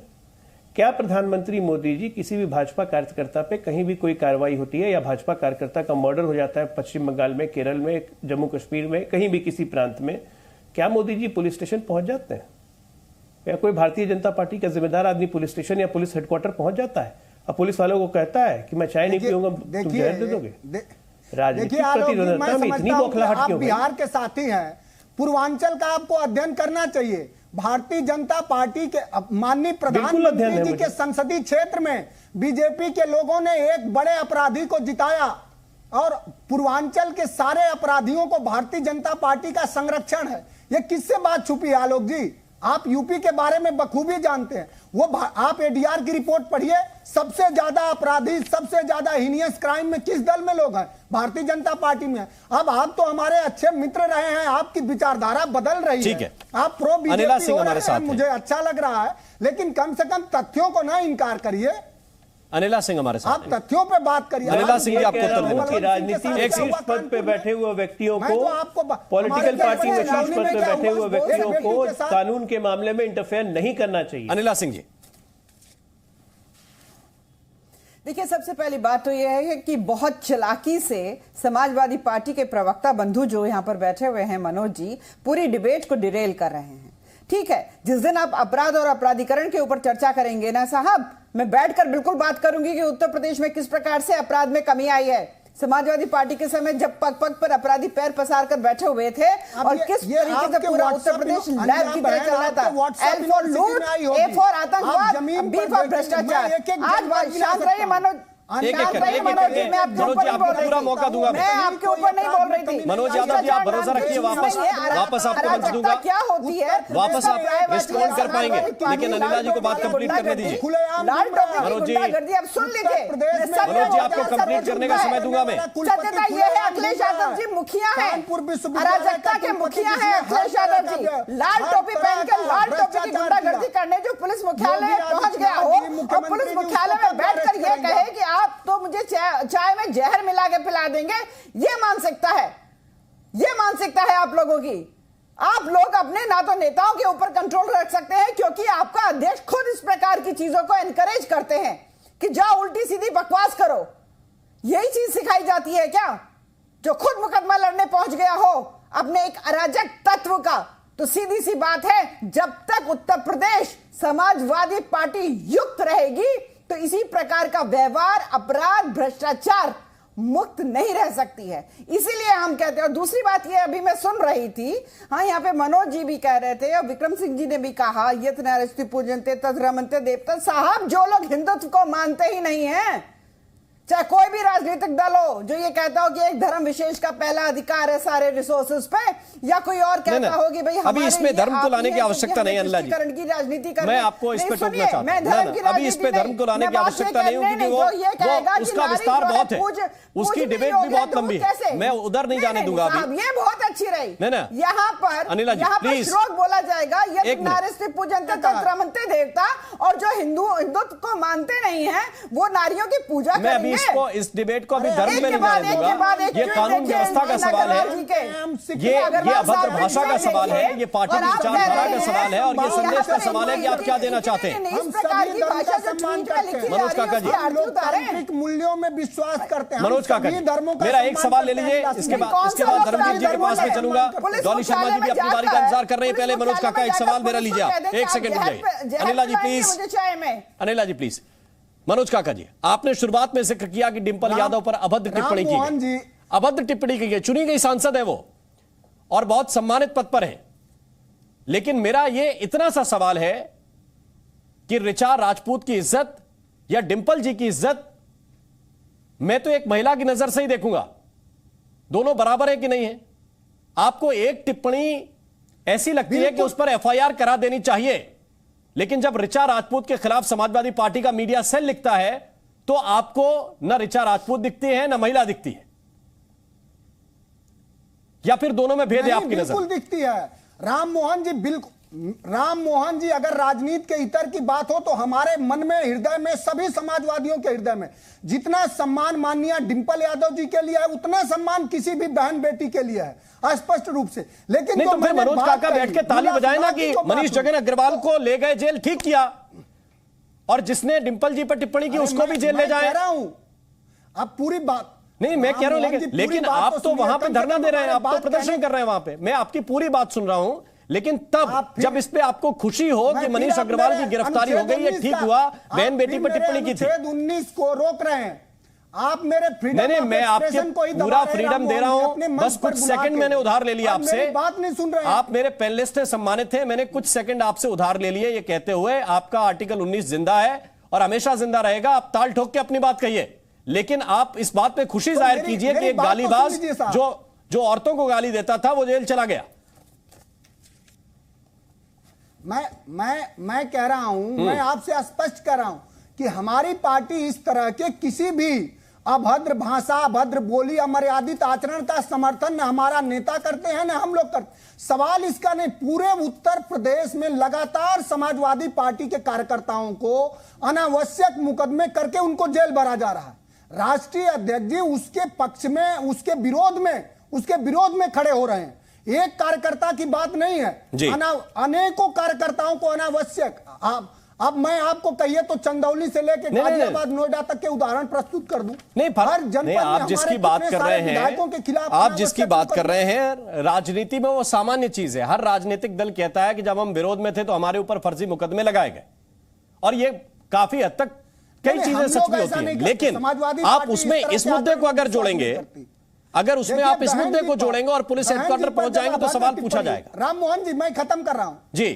क्या प्रधानमंत्री मोदी जी किसी भी भाजपा कार्यकर्ता पे कहीं भी कोई कार्रवाई होती है या भाजपा कार्यकर्ता का मर्डर हो जाता है पश्चिम बंगाल में, केरल में, जम्मू कश्मीर में, कहीं भी किसी प्रांत में, क्या मोदी जी पुलिस स्टेशन पहुंच जाते हैं? या कोई भारतीय जनता पार्टी का जिम्मेदार आदमी पुलिस स्टेशन या पुलिस हेडक्वार्टर पहुंच जाता है और पुलिस वालों को कहता है कि मैं चाय नहीं पीऊंगा, तुम जहर दे दोगे? राजनीतिक प्रतिद्वंद्विता में इतनी बौखलाहट क्यों? बिहार के साथी हैं, पूर्वांचल का आपको अध्ययन करना चाहिए। भारतीय जनता पार्टी के माननीय प्रधानमंत्री जी के संसदीय क्षेत्र में बीजेपी के लोगों ने एक बड़े अपराधी को जिताया और पूर्वांचल के सारे अपराधियों को भारतीय जनता पार्टी का संरक्षण है। ये किससे बात छुपी है आलोक जी? आप यूपी के बारे में बखूबी जानते हैं। वो आप एडीआर की रिपोर्ट पढ़िए, सबसे ज्यादा अपराधी, सबसे ज्यादा हीनियस क्राइम में किस दल में लोग हैं? भारतीय जनता पार्टी में। अब आप तो हमारे अच्छे मित्र रहे हैं, आपकी विचारधारा बदल रही है, आप प्रो बीजेपी हो रहे हैं, मुझे अच्छा लग रहा है, लेकिन कम से कम तथ्यों को ना इनकार करिए। अनिला सिंह हमारे साथ, आप तथ्यों पे बात करिए। अनिला सिंह जी, आपको उत्तर देना चाहिए। राजनीति में शीर्ष पद पे बैठे हुए व्यक्तियों को, पॉलिटिकल पार्टी में शीर्ष पद पे बैठे हुए व्यक्तियों को कानून के मामले में इंटरफेयर नहीं करना चाहिए। अनिला सिंह जी, देखिए, सबसे पहली बात तो यह है कि बहुत चालाकी से समाजवादी पार्टी के प्रवक्ता बंधु जो यहां पर बैठे हुए हैं मनोज जी, पूरी डिबेट को डिरेल कर रहे हैं। ठीक है, जिस दिन आप अपराध और अपराधीकरण के ऊपर चर्चा करेंगे ना साहब, मैं बैठकर बिल्कुल बात करूंगी कि उत्तर प्रदेश में किस प्रकार से अपराध में कमी आई है। समाजवादी पार्टी के समय जब पग पग पर अपराधी पैर पसार कर बैठे हुए थे और किस तरीके से पूरा उत्तर प्रदेश लैब की तरह चल रहा था। एल फॉर लूट, ए फॉर आतंकवाद, बी फॉर भ्रष्टाचार। आज शांत रहिए मनोज, मनोज जी, आपको पूरा मौका दूंगा। मैं आपके ऊपर नहीं बोल रही थी। मनोज यादव जी, आप भरोसा रखिए, वापस आपको मंच दूंगा, क्या होती है, वापस आप रिस्पॉन्ड कर पाएंगे, लेकिन अनिला जी को बात कंप्लीट करने दीजिए। मनोज जी, आप सुन लीजिए, मनोज जी, आपको कंप्लीट करने का समय दूंगा मैं। सत्यता ये है, अखिलेश यादव जी मुखिया है, अराजकता के मुखिया है अखिलेश यादव जी। लाल टोपी पहनकर लाल टोपी की गुंडागर्दी करने जो पुलिस मुख्यालय पहुंच गया हो और पुलिस मुख्यालय में बैठकर ये कहे कि आप तो मुझे चाय में जहर मिला के पिला देंगे, ये मानसिकता है, ये मानसिकता है आप लोगों की। आप लोग अपने ना तो नेताओं के ऊपर कंट्रोल रख सकते हैं क्योंकि आपका अध्यक्ष खुद इस प्रकार की चीजों को एनकरेज करते हैं कि जाओ उल्टी सीधी बकवास करो। यही चीज सिखाई जाती है क्या? जो खुद मुकदमा लड़ने पहुंच गया हो अपने एक अराजक तत्व का, तो सीधी सी बात है, जब तक उत्तर प्रदेश समाजवादी पार्टी युक्त रहेगी तो इसी प्रकार का व्यवहार, अपराध, भ्रष्टाचार मुक्त नहीं रह सकती है। इसीलिए हम कहते हैं। और दूसरी बात ये, अभी मैं सुन रही थी, हाँ, यहाँ पे मनोज जी भी कह रहे थे और विक्रम सिंह जी ने भी कहा, यत् नास्ति पूज्यन्ते तत् रमन्ते देवता। साहब, जो लोग हिंदुत्व को मानते ही नहीं है, चाहे कोई भी राजनीतिक दल हो जो ये कहता हो कि एक धर्म विशेष का पहला अधिकार है सारे रिसोर्सेज पे, या कोई और कहता हो कि भाई अभी इसमें धर्म को लाने की आवश्यकता नहीं। अनिला जी, की राजनीति मैं आपको इस पे टोकना चाहता हूं। अभी इस पे धर्म को लाने की आवश्यकता नहीं होगी, वो उसका विस्तार बहुत है, उसकी डिबेट भी बहुत लंबी है, मैं उधर नहीं जाने दूंगा अभी। ये बहुत अच्छी रही। ना यहाँ पर अनिला जी, प्लीज, श्लोक बोला जाएगा, यत् नास्ति पूज्यन्ते तत् रमन्ते देवता, और जो हिंदुत्व को मानते नहीं है वो नारियों की पूजा करेंगे। इस डिबेट को अभी धर्म में नहीं जाने दूंगा। ये कानून व्यवस्था का सवाल है, ये अभद्र भाषा का सवाल है, ये पार्टी की विचारधारा का सवाल है, और ये संदेश का सवाल है कि आप क्या देना चाहते हैं। मनोज काका जी, लोकतांत्रिक मूल्यों में विश्वास करते हैं। मनोज काका जी, मेरा एक सवाल ले लीजिए, इसके बाद धर्मवीर जी के पास में चलूंगा। डॉली शर्मा जी भी अपनी बारी का इंतजार कर रहे हैं। पहले मनोज काका एक सवाल मेरा लीजिए, आप एक सेकंड रुक जाइए। Anila ji please, Anila ji please. मनोज काका जी, आपने शुरुआत में जिक्र किया कि डिंपल यादव पर अभद्र टिप्पणी की गई, अभद्र टिप्पणी की गई, चुनी गई सांसद है वो और बहुत सम्मानित पद पर है, लेकिन मेरा ये इतना सा सवाल है कि ऋचा राजपूत की इज्जत या डिंपल जी की इज्जत मैं तो एक महिला की नजर से ही देखूंगा, दोनों बराबर है कि नहीं है। आपको एक टिप्पणी ऐसी लगती है कि उस पर एफआईआर करा देनी चाहिए, लेकिन जब ऋचा राजपूत के खिलाफ समाजवादी पार्टी का मीडिया सेल लिखता है तो आपको न ऋचा राजपूत दिखती है न महिला दिखती है, या फिर दोनों में भेद है आपकी नजर? बिल्कुल दिखती है। राम मोहन जी, बिल्कुल राम मोहन जी, अगर राजनीति के इतर की बात हो तो हमारे मन में, हृदय में, सभी समाजवादियों के हृदय में जितना सम्मान माननीय डिंपल यादव जी के लिए है, उतना सम्मान किसी भी बहन बेटी के लिए है, स्पष्ट रूप से। लेकिन नहीं, तो फिर मनोज काका बैठ के ताली बजाए ना कि मनीष जगन अग्रवाल को ले गए जेल, ठीक किया, और जिसने डिंपल जी पर टिप्पणी की उसको भी जेल ले जाए। कह रहा हूं अब पूरी बात नहीं, मैं कह रहा हूं, लेकिन आप तो वहां पे धरना दे रहे हैं, आप तो प्रदर्शन कर रहे हैं वहां पे, मैं आपकी पूरी बात सुन रहा हूं। लेकिन तब जब इस पे आपको खुशी हो कि मनीष अग्रवाल की गिरफ्तारी हो गई, ये ठीक हुआ, बहन बेटी पर टिप्पणी की थी, 19 को रोक रहे हैं आप। मेरे फ्रीडम, नहीं, मैं आपके पूरा फ्रीडम दे रहा हूं, बस कुछ सेकंड मैंने उधार ले लिया आपसे, बात नहीं सुन रहे। आप मेरे पैनलिस्ट थे, सम्मानित थे, मैंने कुछ सेकंड आपसे उधार ले लिए, ये कहते हुए आपका आर्टिकल 19 जिंदा है और हमेशा जिंदा रहेगा। आप ताल ठोक के अपनी बात कहिए, लेकिन आप इस बात पे खुशी जाहिर कीजिए कि एक गालीबाज जो औरतों को गाली देता था वो जेल चला गया। मैं कह रहा हूं, मैं आपसे स्पष्ट कर रहा हूं कि हमारी पार्टी इस तरह के किसी भी अभद्र भाषा, अभद्र बोली, अमर्यादित आचरण का समर्थन न हमारा नेता करते हैं न हम लोग करते। सवाल इसका नहीं, पूरे उत्तर प्रदेश में लगातार समाजवादी पार्टी के कार्यकर्ताओं को अनावश्यक मुकदमे करके उनको जेल भरा जा रहा है। राष्ट्रीय अध्यक्ष जी उसके पक्ष में, उसके विरोध में खड़े हो रहे हैं। एक कार्यकर्ता की बात नहीं है, अनेकों कार्यकर्ताओं को अनावश्यक। अब मैं आपको कहिए तो चंदौली से लेकर गाजियाबाद, नोएडा तक के उदाहरण प्रस्तुत कर दूं। हर जनपद आप जिसकी बात कर रहे हैं, के खिलाफ आप जिसकी बात कर रहे हैं, राजनीति में वो सामान्य चीज है। हर राजनीतिक दल कहता है कि जब हम विरोध में थे तो हमारे ऊपर फर्जी मुकदमे लगाए गए, और ये काफी हद तक कई चीजें सच में होती हैं। लेकिन आप उसमें इस मुद्दे को अगर जोड़ेंगे, अगर उसमें आप इस मुद्दे को जोड़ेंगे और पुलिस हेडक्वार्टर पहुंच जाएंगे तो सवाल पूछा जाएगा। राम मोहन जी, मैं खत्म कर रहा हूं जी,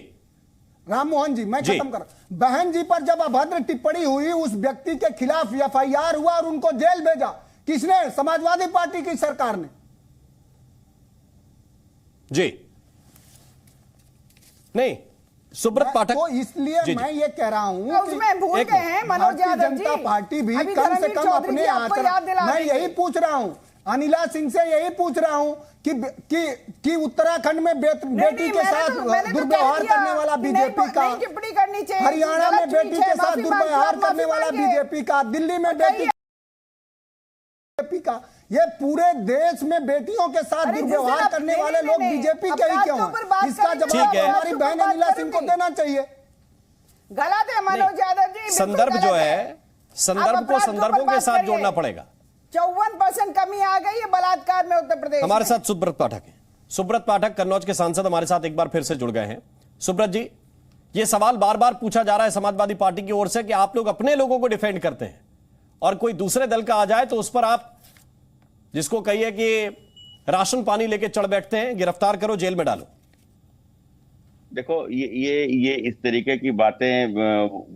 राम मोहन जी, मैं खत्म कर रहा हूं। बहन जी पर जब अभद्र टिप्पणी हुई, उस व्यक्ति के खिलाफ FIR हुआ और उनको जेल भेजा, किसने? समाजवादी पार्टी की सरकार ने। जी नहीं, सुब्रत पाठक, तो इसलिए मैं ये कह रहा हूं उसमें भूल गए हैं मनोज यादव जी, जनता पार्टी भी कम से कम अपने आचरण, मैं यही पूछ रहा हूं, अनिला सिंह से यही पूछ रहा हूं कि उत्तराखंड में बेटी के साथ दुर्व्यवहार करने वाला बीजेपी का, हरियाणा में बेटी के साथ दुर्व्यवहार करने वाला बीजेपी का, दिल्ली में बेटी का, ये पूरे देश में बेटियों के साथ दुर्व्यवहार करने वाले लोग बीजेपी के ही क्यों हैं? इसका जवाब हमारी बहन अनिला सिंह को देना चाहिए। गलत है मनोज यादव जी, संदर्भ जो है, संदर्भ को संदर्भों के साथ जोड़ना पड़ेगा। 54% कमी आ गई है बलात्कार में उत्तर प्रदेश। हमारे साथ सुब्रत पाठक है। सुब्रत पाठक कन्नौज के सांसद हमारे साथ एक बार फिर से जुड़ गए हैं। सुब्रत जी, ये सवाल बार बार पूछा जा रहा है समाजवादी पार्टी की ओर से कि आप लोग अपने लोगों को डिफेंड करते हैं और कोई दूसरे दल का आ जाए तो उस पर आप, जिसको कहिए कि राशन पानी लेके चढ़ बैठते हैं, गिरफ्तार करो, जेल में डालो। देखो, ये इस तरीके की बातें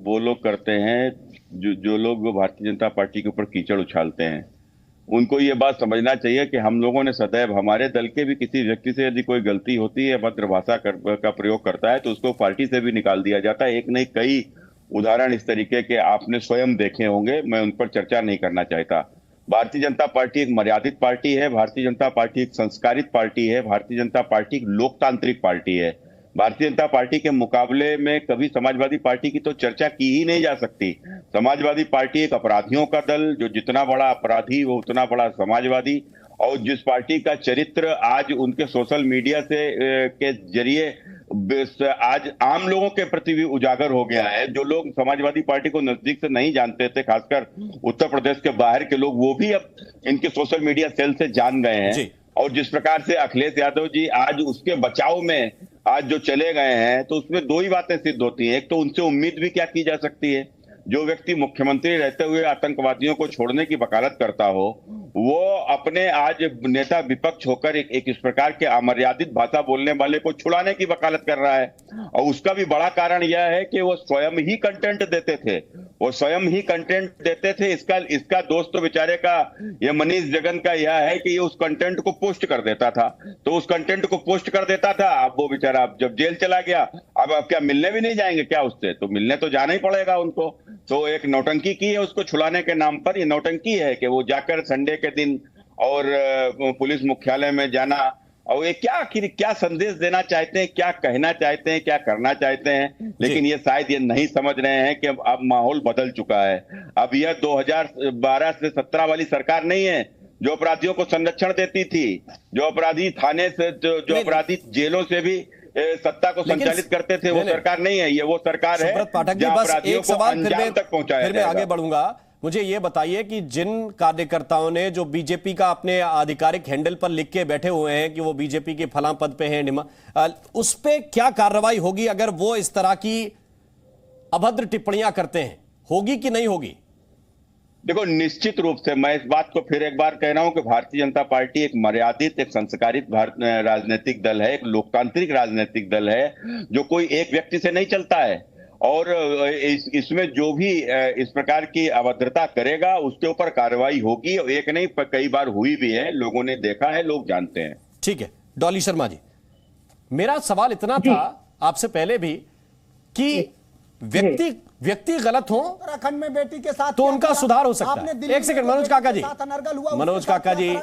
वो लोग करते हैं जो लोग भारतीय जनता पार्टी के ऊपर कीचड़ उछालते हैं। उनको ये बात समझना चाहिए कि हम लोगों ने सदैव, हमारे दल के भी किसी व्यक्ति से यदि कोई गलती होती है, अभद्र भाषा का प्रयोग करता है, तो उसको पार्टी से भी निकाल दिया जाता है। एक नहीं कई उदाहरण इस तरीके के आपने स्वयं देखे होंगे, मैं उन पर चर्चा नहीं करना चाहता। भारतीय जनता पार्टी एक मर्यादित पार्टी है, भारतीय जनता पार्टी एक संस्कारित पार्टी है, भारतीय जनता पार्टी एक लोकतांत्रिक पार्टी है। भारतीय जनता पार्टी के मुकाबले में कभी समाजवादी पार्टी की तो चर्चा की ही नहीं जा सकती। समाजवादी पार्टी एक अपराधियों का दल, जो जितना बड़ा अपराधी वो उतना बड़ा समाजवादी, और जिस पार्टी का चरित्र आज उनके सोशल मीडिया से के जरिए आज आम लोगों के प्रति भी उजागर हो गया है। जो लोग समाजवादी पार्टी को नजदीक से नहीं जानते थे, खासकर उत्तर प्रदेश के बाहर के लोग, वो भी अब इनके सोशल मीडिया सेल से जान गए हैं। और जिस प्रकार से अखिलेश यादव जी आज उसके बचाव में आज जो चले गए हैं, तो उसमें दो ही बातें सिद्ध होती हैं। एक तो उनसे उम्मीद भी क्या की जा सकती है, जो व्यक्ति मुख्यमंत्री रहते हुए आतंकवादियों को छोड़ने की वकालत करता हो, वो अपने आज नेता विपक्ष होकर एक इस प्रकार के अमर्यादित भाषा बोलने वाले को छुड़ाने की वकालत कर रहा है। और उसका भी बड़ा कारण यह है कि वो स्वयं ही कंटेंट देते थे, वो स्वयं ही कंटेंट देते थे। इसका दोस्त तो बेचारे का, ये मनीष जगन का यह है कि ये उस कंटेंट को पोस्ट कर देता था, तो उस कंटेंट को पोस्ट कर देता था। अब वो बेचारा जब जेल चला गया, अब क्या मिलने भी नहीं जाएंगे क्या उससे? तो मिलने तो जाना ही पड़ेगा उनको। तो एक नौटंकी की है उसको छुड़ाने के नाम पर। ये नौटंकी है कि वो जाकर संडे के दिन और पुलिस मुख्यालय में जाना और ये क्या आखिर क्या संदेश देना चाहते हैं, क्या कहना चाहते हैं, क्या करना चाहते हैं, लेकिन ये शायद ये नहीं समझ रहे हैं कि अब माहौल बदल चुका है। अब यह 2012 से 17 वाली सरकार नहीं है जो अपराधियों को संरक्षण देती थी, जो अपराधी थाने से जो अपराधी जेलों से भी सत्ता को संचालित करते थे, वो सरकार नहीं है। ये वो सरकार है जहां अपराधियों को अंजाम तक पहुंचाया जाएगा। फिर मैं आगे बढ़ूंगा। मुझे ये बताइए कि जिन कार्यकर्ताओं ने जो बीजेपी का अपने आधिकारिक हैंडल पर लिख के बैठे हुए हैं कि वो बीजेपी के फलां पद पे हैं, उस पे क्या कार्रवाई होगी अगर वो इस तरह की अभद्र टिप्पणियां करते हैं? होगी कि नहीं होगी? देखो, निश्चित रूप से मैं इस बात को फिर एक बार कह रहा हूं कि भारतीय जनता पार्टी एक मर्यादित, एक संस्कारित राजनीतिक दल है, एक लोकतांत्रिक राजनीतिक दल है जो कोई एक व्यक्ति से नहीं चलता है। और इसमें जो भी इस प्रकार की अभद्रता करेगा उसके ऊपर कार्रवाई होगी। एक नहीं, कई बार हुई भी है, लोगों ने देखा है, लोग जानते हैं। ठीक है डॉली शर्मा जी, मेरा सवाल इतना था आपसे पहले भी कि व्यक्ति गलत हो उत्तराखंड में बेटी के साथ तो उनका सुधार हो सकता है। एक सेकंड मनोज काका जी, मनोज काका जी,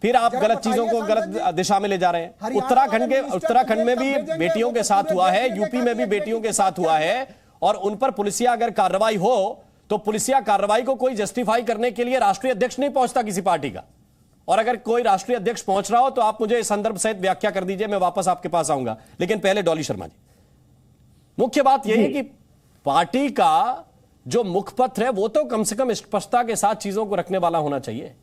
फिर आप गलत चीजों को गलत दिशा में ले जा रहे हैं। उत्तराखंड में भी बेटियों के साथ हुआ है, यूपी में भी बेटियों के साथ हुआ है, और उन पर पुलिसिया अगर कार्रवाई हो तो पुलिसिया कार्रवाई को कोई जस्टिफाई करने के लिए राष्ट्रीय अध्यक्ष नहीं पहुंचता किसी पार्टी का। और अगर कोई राष्ट्रीय अध्यक्ष पहुंच रहा हो तो आप मुझे इस संदर्भ सहित व्याख्या कर दीजिए, मैं वापस आपके पास आऊंगा। लेकिन पहले डॉली शर्मा जी, मुख्य बात यह है कि पार्टी का जो मुखपत्र है वो तो कम से कम स्पष्टता के साथ चीजों को रखने वाला होना चाहिए।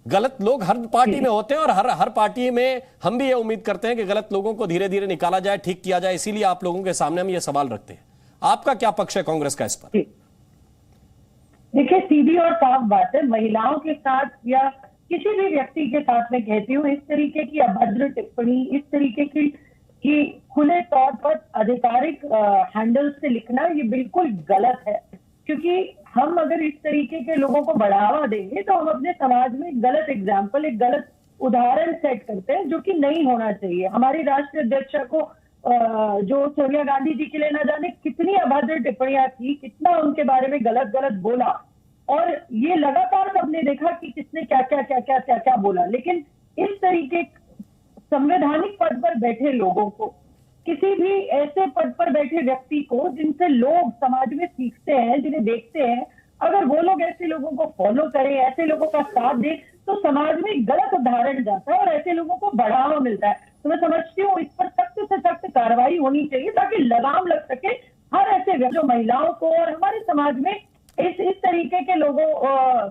गलत लोग हर पार्टी में होते हैं और हर पार्टी में हम भी ये उम्मीद करते हैं कि गलत लोगों को धीरे धीरे निकाला जाए, ठीक किया जाए। इसीलिए आप लोगों के सामने हम ये सवाल रखते हैं। आपका क्या पक्ष है कांग्रेस का इस पर? देखिए, सीधी और साफ बात है, महिलाओं के साथ या किसी भी व्यक्ति के साथ मैं कहती हूँ इस तरीके की अभद्र टिप्पणी, इस तरीके की खुले तौर पर आधिकारिक हैंडल से लिखना, ये बिल्कुल गलत है। क्योंकि हम अगर इस तरीके के लोगों को बढ़ावा देंगे तो हम अपने समाज में एक गलत एग्जाम्पल, एक गलत उदाहरण सेट करते हैं, जो कि नहीं होना चाहिए। हमारी राष्ट्रीय अध्यक्षा को जो सोनिया गांधी जी के लिए न जाने कितनी अभद्र टिप्पणियां थी, कितना उनके बारे में गलत गलत बोला, और ये लगातार सबने देखा कि किसने क्या क्या क्या क्या क्या क्या बोला। लेकिन इस तरीके संवैधानिक पद पर बैठे लोगों को, किसी भी ऐसे पद पर बैठे व्यक्ति को जिनसे लोग समाज में सीखते हैं, जिन्हें देखते हैं, अगर वो लोग ऐसे लोगों को फॉलो करें, ऐसे लोगों का साथ दें, तो समाज में गलत उदाहरण जाता है और ऐसे लोगों को बढ़ावा मिलता है। तो मैं समझती हूँ इस पर सख्त से सख्त कार्रवाई होनी चाहिए ताकि लगाम लग सके हर ऐसे जो महिलाओं को, और हमारे समाज में इस तरीके के लोगों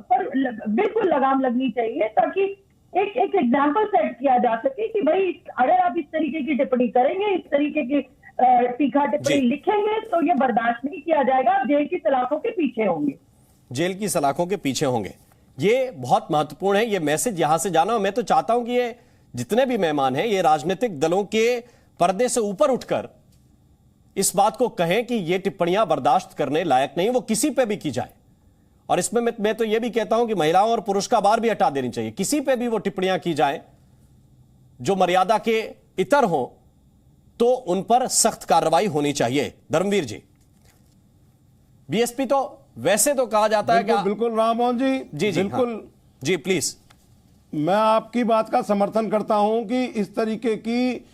पर बिल्कुल लगाम लगनी चाहिए, ताकि एक एग्जाम्पल सेट किया जा सके कि भाई अगर आप इस तरीके की टिप्पणी करेंगे, इस तरीके की तीखा टिप्पणी लिखेंगे तो ये बर्दाश्त नहीं किया जाएगा, आप जेल की सलाखों के पीछे होंगे। जेल की सलाखों के पीछे होंगे, ये बहुत महत्वपूर्ण है। ये मैसेज यहां से जाना। मैं तो चाहता हूं कि ये जितने भी मेहमान हैं ये राजनीतिक दलों के पर्दे से ऊपर उठकर इस बात को कहें कि ये टिप्पणियां बर्दाश्त करने लायक नहीं, वो किसी पे भी की जाए। और इसमें मैं तो यह भी कहता हूं कि महिलाओं और पुरुष का बार भी हटा देनी चाहिए। किसी पे भी वो टिप्पणियां की जाएं जो मर्यादा के इतर हो तो उन पर सख्त कार्रवाई होनी चाहिए। धर्मवीर जी, बीएसपी तो वैसे तो कहा जाता है कि बिल्कुल राममोहन जी, जी बिल्कुल, हाँ, जी प्लीज। मैं आपकी बात का समर्थन करता हूं कि इस तरीके की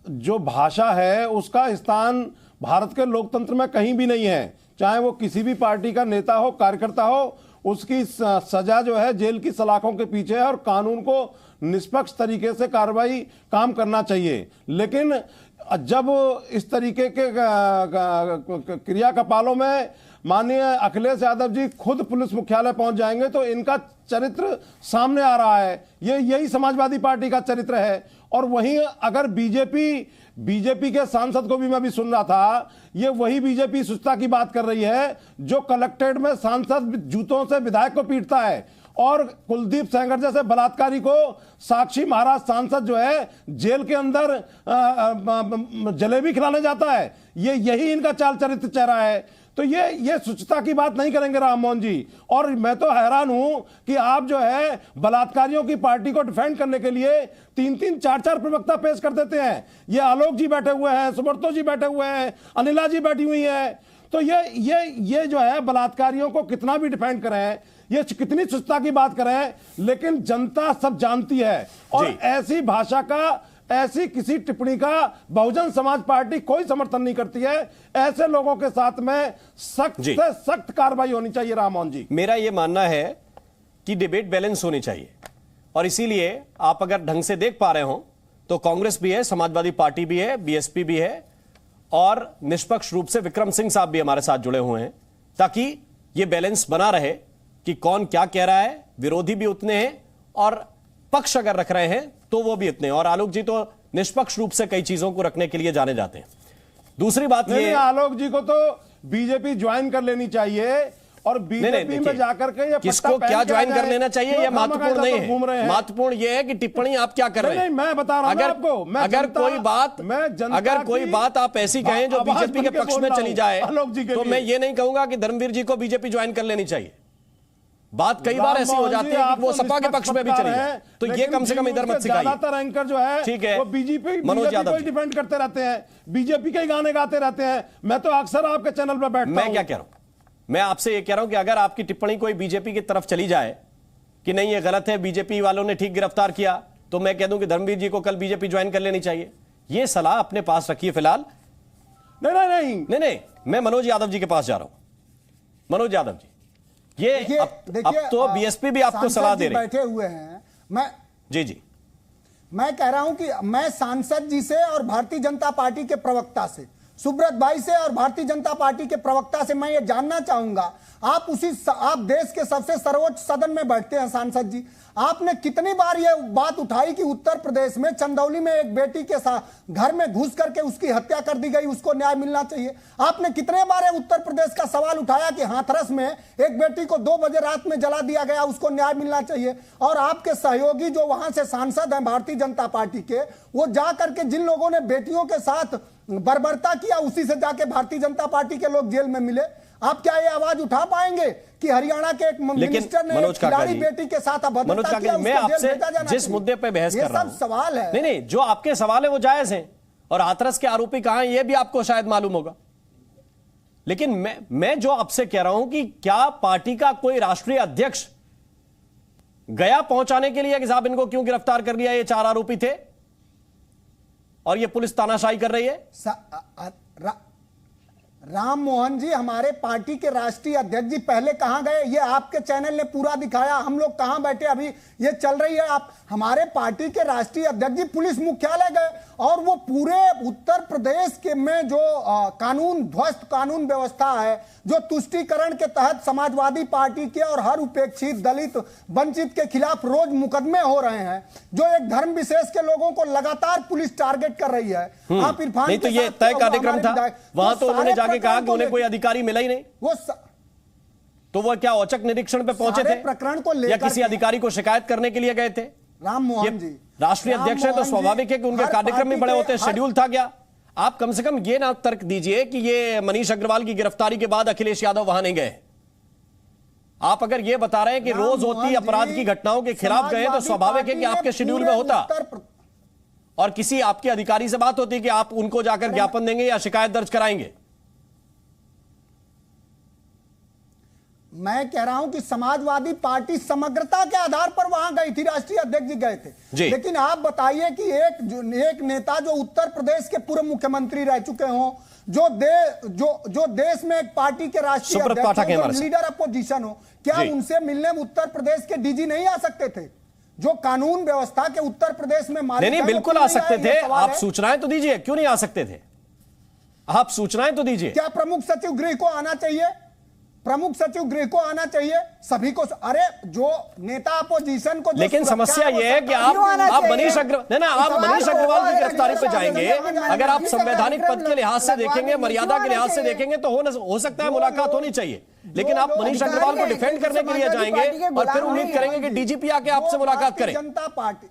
जो भाषा है उसका स्थान भारत के लोकतंत्र में कहीं भी नहीं है। चाहे वो किसी भी पार्टी का नेता हो, कार्यकर्ता हो, उसकी सजा जो है जेल की सलाखों के पीछे है और कानून को निष्पक्ष तरीके से कार्रवाई काम करना चाहिए। लेकिन जब इस तरीके के क्रियाकलापों में माननीय अखिलेश यादव जी खुद पुलिस मुख्यालय पहुंच जाएंगे तो इनका चरित्र सामने आ रहा है। यही समाजवादी पार्टी का चरित्र है। और वहीं अगर बीजेपी के सांसद को भी मैं भी सुन रहा था, ये वही बीजेपी सुस्ता की बात कर रही है जो कलेक्ट्रेट में सांसद जूतों से विधायक को पीटता है और कुलदीप सेंगर जैसे बलात्कारी को साक्षी महाराज सांसद जो है जेल के अंदर जलेबी खिलाने जाता है। यही इनका चाल चरित्र चेहरा है। तो ये स्वच्छता की बात नहीं करेंगे राममोहन जी। और मैं तो हैरान हूं कि आप जो है बलात्कारियों की पार्टी को डिफेंड करने के लिए 3-3, 4-4 प्रवक्ता पेश कर देते हैं। ये आलोक जी बैठे हुए हैं, सुब्रतो जी बैठे हुए हैं, अनिला जी बैठी हुई हैं। तो ये जो है बलात्कारियों को कितना भी डिफेंड करें, ये कितनी सुस्ता की बात करें, लेकिन जनता सब जानती है। और ऐसी भाषा का, ऐसी किसी टिप्पणी का बहुजन समाज पार्टी कोई समर्थन नहीं करती है। ऐसे लोगों के साथ में सख्त से सख्त कार्रवाई होनी चाहिए। राम मोहन जी, मेरा यह मानना है कि डिबेट बैलेंस होनी चाहिए, और इसीलिए आप अगर ढंग से देख पा रहे हो तो कांग्रेस भी है, समाजवादी पार्टी भी है, बीएसपी भी है, और निष्पक्ष रूप से विक्रम सिंह साहब भी हमारे साथ जुड़े हुए हैं, ताकि यह बैलेंस बना रहे कि कौन क्या कह रहा है। विरोधी भी उतने हैं और पक्ष अगर रख रहे हैं तो वो भी उतने, और आलोक जी तो निष्पक्ष रूप से कई चीजों को रखने के लिए जाने जाते हैं। दूसरी बात ये, आलोक जी को तो बीजेपी ज्वाइन कर लेनी चाहिए, और बीजेपी में जाकर के ये किसको क्या ज्वाइन कर लेना चाहिए यह महत्वपूर्ण नहीं है। महत्वपूर्ण यह है कि टिप्पणी आप क्या कर रहे हैं। मैं बता रहा हूं आपको, अगर कोई बात आप ऐसी कहें जो बीजेपी के पक्ष में चली जाए, तो मैं ये नहीं कहूंगा कि धर्मवीर जी को बीजेपी ज्वाइन कर लेनी चाहिए। बात कई बार ऐसी हो जाती है कि वो सपा के पक्ष में भी चली जाए, तो ये कम से कम इधर मत सिखाइए। ज्यादातर एंकर जो है, ठीक है, वो बीजेपी मनोज यादव को डिफेंड करते रहते हैं, बीजेपी के गाने गाते रहते हैं। मैं तो अक्सर आपके चैनल पर बैठता हूं। मैं क्या कह रहा हूं, मैं आपसे ये कह रहा हूं कि अगर आपकी टिप्पणी कोई बीजेपी की तरफ चली जाए कि नहीं ये गलत है, बीजेपी वालों ने ठीक गिरफ्तार किया, तो मैं कह दूं कि धर्मवीर जी को कल बीजेपी ज्वाइन कर लेनी चाहिए। ये सलाह अपने पास रखिए फिलहाल। नहीं, मैं मनोज यादव जी के पास जा रहा हूं। मनोज यादव जी, ये अब तो बीएसपी भी आपको सलाह दे रही है। बैठे हुए हैं, जी मैं कह रहा हूं कि मैं सांसद जी से और भारतीय जनता पार्टी के प्रवक्ता से, सुब्रत भाई से और भारतीय जनता पार्टी के प्रवक्ता से मैं ये जानना चाहूंगा, आप देश के सबसे सर्वोच्च सदन में बैठते हैं सांसद जी, आपने कितनी बार ये बात उठाई कि उत्तर प्रदेश में चंदौली में एक बेटी के साथ घर में घुस करके उसकी हत्या कर दी गई, उसको न्याय मिलना चाहिए। आपने कितने बार उत्तर प्रदेश का सवाल उठाया कि हाथरस में एक बेटी को 2 बजे रात में जला दिया गया, उसको न्याय मिलना चाहिए। और आपके सहयोगी जो वहां से सांसद हैं भारतीय जनता पार्टी के, वो जा करके जिन लोगों ने बेटियों के साथ बर्बरता किया, उसी से जाके भारतीय जनता पार्टी के लोग जेल में मिले। आप क्या ये आवाज उठा पाएंगे कि हरियाणा के एक मिनिस्टर ने एक खिलाड़ी बेटी के साथ अभद्रता किया, मैं आपसे जिस मुद्दे पे बहस कर रहा हूं, सवाल है। नहीं, जो आपके सवाल है वो जायज हैं, और हाथरस के आरोपी कहां हैं ये भी आपको शायद मालूम होगा। लेकिन मैं जो आपसे कह रहा हूं कि क्या पार्टी का कोई राष्ट्रीय अध्यक्ष गया पहुंचाने के लिए कि साहब इनको क्यों गिरफ्तार कर लिया, ये 4 आरोपी थे और ये पुलिस तानाशाही कर रही है। राम मोहन जी, हमारे पार्टी के राष्ट्रीय अध्यक्ष जी पहले कहां गए, ये आपके चैनल ने पूरा दिखाया, हम लोग कहां बैठे, अभी ये चल रही है। आप हमारे पार्टी के राष्ट्रीय अध्यक्ष जी पुलिस मुख्यालय गए, और वो पूरे उत्तर प्रदेश के में जो कानून ध्वस्त कानून व्यवस्था है, जो तुष्टीकरण के तहत समाजवादी पार्टी के और हर उपेक्षित दलित वंचित के खिलाफ रोज मुकदमे हो रहे हैं, जो एक धर्म विशेष के लोगों को लगातार पुलिस टारगेट कर रही है। आप इरफान नहीं, तो ये तय कार्यक्रम था, वहां तो उन्होंने जाके कहा कि उन्हें कोई अधिकारी मिला ही नहीं, तो वो क्या औचक निरीक्षण पे पहुंचे थे प्रकरण को या किसी अधिकारी को शिकायत करने के लिए गए थे? राम मोहन जी राष्ट्रीय अध्यक्ष है तो स्वाभाविक है कि उनके कार्यक्रम भी बड़े होते हैं, शेड्यूल था क्या? आप कम से कम ये ना तर्क दीजिए कि ये मनीष अग्रवाल की गिरफ्तारी के बाद अखिलेश यादव वहां नहीं गए। आप अगर ये बता रहे हैं कि रोज होती अपराध की घटनाओं के खिलाफ गए, तो स्वाभाविक है कि आपके शेड्यूल में होता, और किसी आपके अधिकारी से बात होती कि आप उनको जाकर ज्ञापन देंगे या शिकायत दर्ज कराएंगे। मैं कह रहा हूं कि समाजवादी पार्टी समग्रता के आधार पर वहां गई थी, राष्ट्रीय अध्यक्ष जी गए थे। लेकिन आप बताइए कि एक नेता जो उत्तर प्रदेश के पूर्व मुख्यमंत्री रह चुके हों, जो देश में एक पार्टी के राष्ट्रीय अध्यक्ष लीडर अपोजिशन हो, क्या उनसे मिलने में उत्तर प्रदेश के डीजी नहीं आ सकते थे? जो कानून व्यवस्था के उत्तर प्रदेश में मालिक नहीं, बिल्कुल आ सकते थे। आप सूचनाएं तो दीजिए, क्यों नहीं आ सकते थे? आप सूचनाएं तो दीजिए। क्या प्रमुख सचिव गृह को आना चाहिए? प्रमुख सचिव गृह को आना चाहिए सभी को। अरे जो नेता अपोजिशन को, लेकिन समस्या यह है कि आप मनीष अग्रवाल की गिरफ्तारी पे जाएंगे, अगर आप संवैधानिक पद के लिहाज से देखेंगे, मर्यादा के लिहाज से देखेंगे, तो हो सकता है मुलाकात होनी चाहिए। लेकिन आप मनीष अग्रवाल को डिफेंड करने के लिए जाएंगे और फिर उम्मीद करेंगे कि डीजीपी आके आपसे मुलाकात करे, जनता पार्टी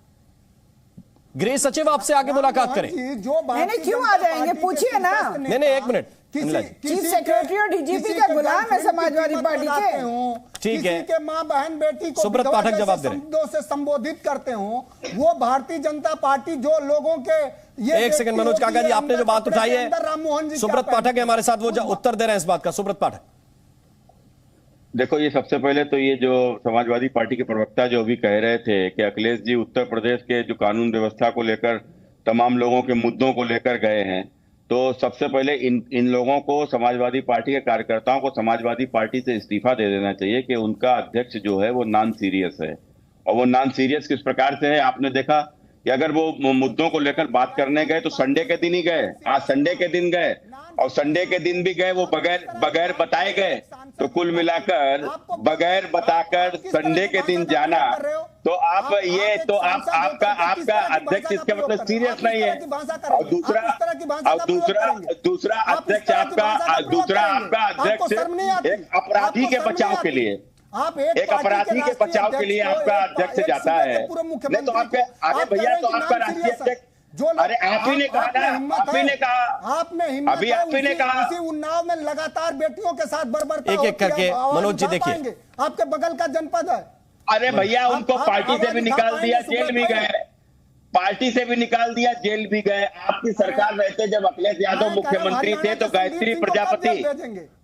गृह सचिव आपसे आके मुलाकात करें। नहीं, क्यों आ जाएंगे, पूछिए ना। नहीं, एक मिनट, चीफ सेक्रेटरी और डीजीपी का गुलाम है समाजवादी पार्टी के। ठीक किसी है। के माँ बहन बेटी को सुब्रत विधवा पाठक जैसे जवाब दे रहे हैं। शब्दों से संबोधित करते हो, वो भारतीय जनता पार्टी जो लोगों के ये एक सेकंड मनोज काका जी, आपने जो बात उठाई है, राम मोहन जी सुब्रत पाठक है हमारे साथ, वो उत्तर दे रहे हैं इस बात का। सुब्रत पाठक, देखो, ये सबसे पहले तो ये जो समाजवादी पार्टी के प्रवक्ता जो अभी कह रहे थे कि अखिलेश जी उत्तर प्रदेश के जो कानून व्यवस्था को लेकर तमाम लोगों के मुद्दों को लेकर गए हैं, तो सबसे पहले इन लोगों को, समाजवादी पार्टी के कार्यकर्ताओं को समाजवादी पार्टी से इस्तीफा दे देना चाहिए कि उनका अध्यक्ष जो है वो नॉन सीरियस है। और वो नॉन सीरियस किस प्रकार से है, आपने देखा कि अगर वो मुद्दों को लेकर बात करने गए तो संडे के दिन ही गए। आज संडे के दिन गए और संडे के दिन भी गए वो बगैर बताए गए। तो कुल मिलाकर बगैर बताकर संडे के दिन जाना, तो आप ये तो आपका अध्यक्ष इसका मतलब सीरियस नहीं है। और दूसरा अध्यक्ष आपका अध्यक्ष एक अपराधी के बचाव के लिए, एक अपराधी के बचाव के लिए आपका अध्यक्ष जाता है। नहीं तो आपके, अरे भैया, तो आपका राष्ट्रीय अध्यक्ष, अरे आप ही ने कहा ना, अभी आप ही ने कहा उन्नाव में लगातार बेटियों के साथ बर्बरता एक एक करके मनोज जी देखिए, आपके बगल का जनपद है। अरे भैया, उनको पार्टी से भी निकाल दिया, जेल भी गए, पार्टी से भी निकाल दिया, जेल भी गए। आपकी सरकार रहते जब अखिलेश यादव मुख्यमंत्री थे तो गायत्री प्रजापति,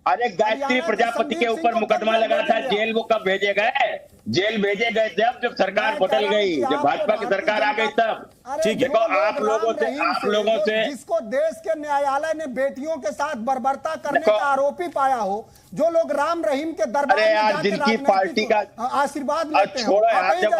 अरे गायत्री प्रजापति के ऊपर मुकदमा लगा था, जेल वो कब भेजे गए? जेल भेजे गए जब सरकार बदल गई, जब भाजपा की सरकार आ गई तब। ठीक है, देखो आप लोगों से जिसको देश के न्यायालय ने बेटियों के साथ बर्बरता करने का आरोपी पाया हो, जो लोग राम रहीम के दरबार में जाकर जिनकी पार्टी का आशीर्वाद लेते हैं, छोड़ो यार, जब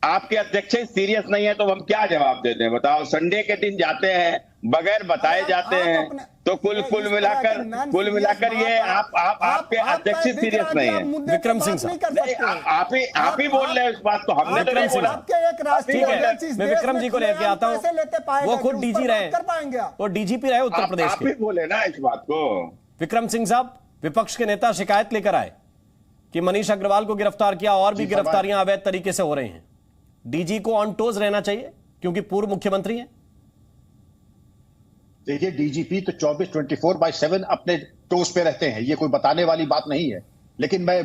आपके अध्यक्ष सीरियस नहीं है तो हम क्या जवाब देते हैं, बताओ? संडे के दिन जाते हैं, बगैर बताए जाते हैं, तो कुल मिलाकर ये आपके अध्यक्ष सीरियस नहीं है। विक्रम सिंह साहब, आप ही बोल रहे हैं इस बात को, हमने तो नहीं बोला। मैं विक्रम जी को लेके आता हूँ, वो खुद डीजी रहे, वो डीजीपी रहे उत्तर प्रदेश के। आप ही बोले ना इस बात को। विक्रम सिंह साहब, विपक्ष के नेता शिकायत लेकर आए कि मनीष अग्रवाल को गिरफ्तार किया और भी गिरफ्तारियां अवैध तरीके से हो रही हैं। डीजी को ऑन टोज रहना चाहिए क्योंकि पूर्व मुख्यमंत्री हैं। देखिए, डीजीपी तो 24/7 अपने टोज पे रहते हैं, ये कोई बताने वाली बात नहीं है। लेकिन मैं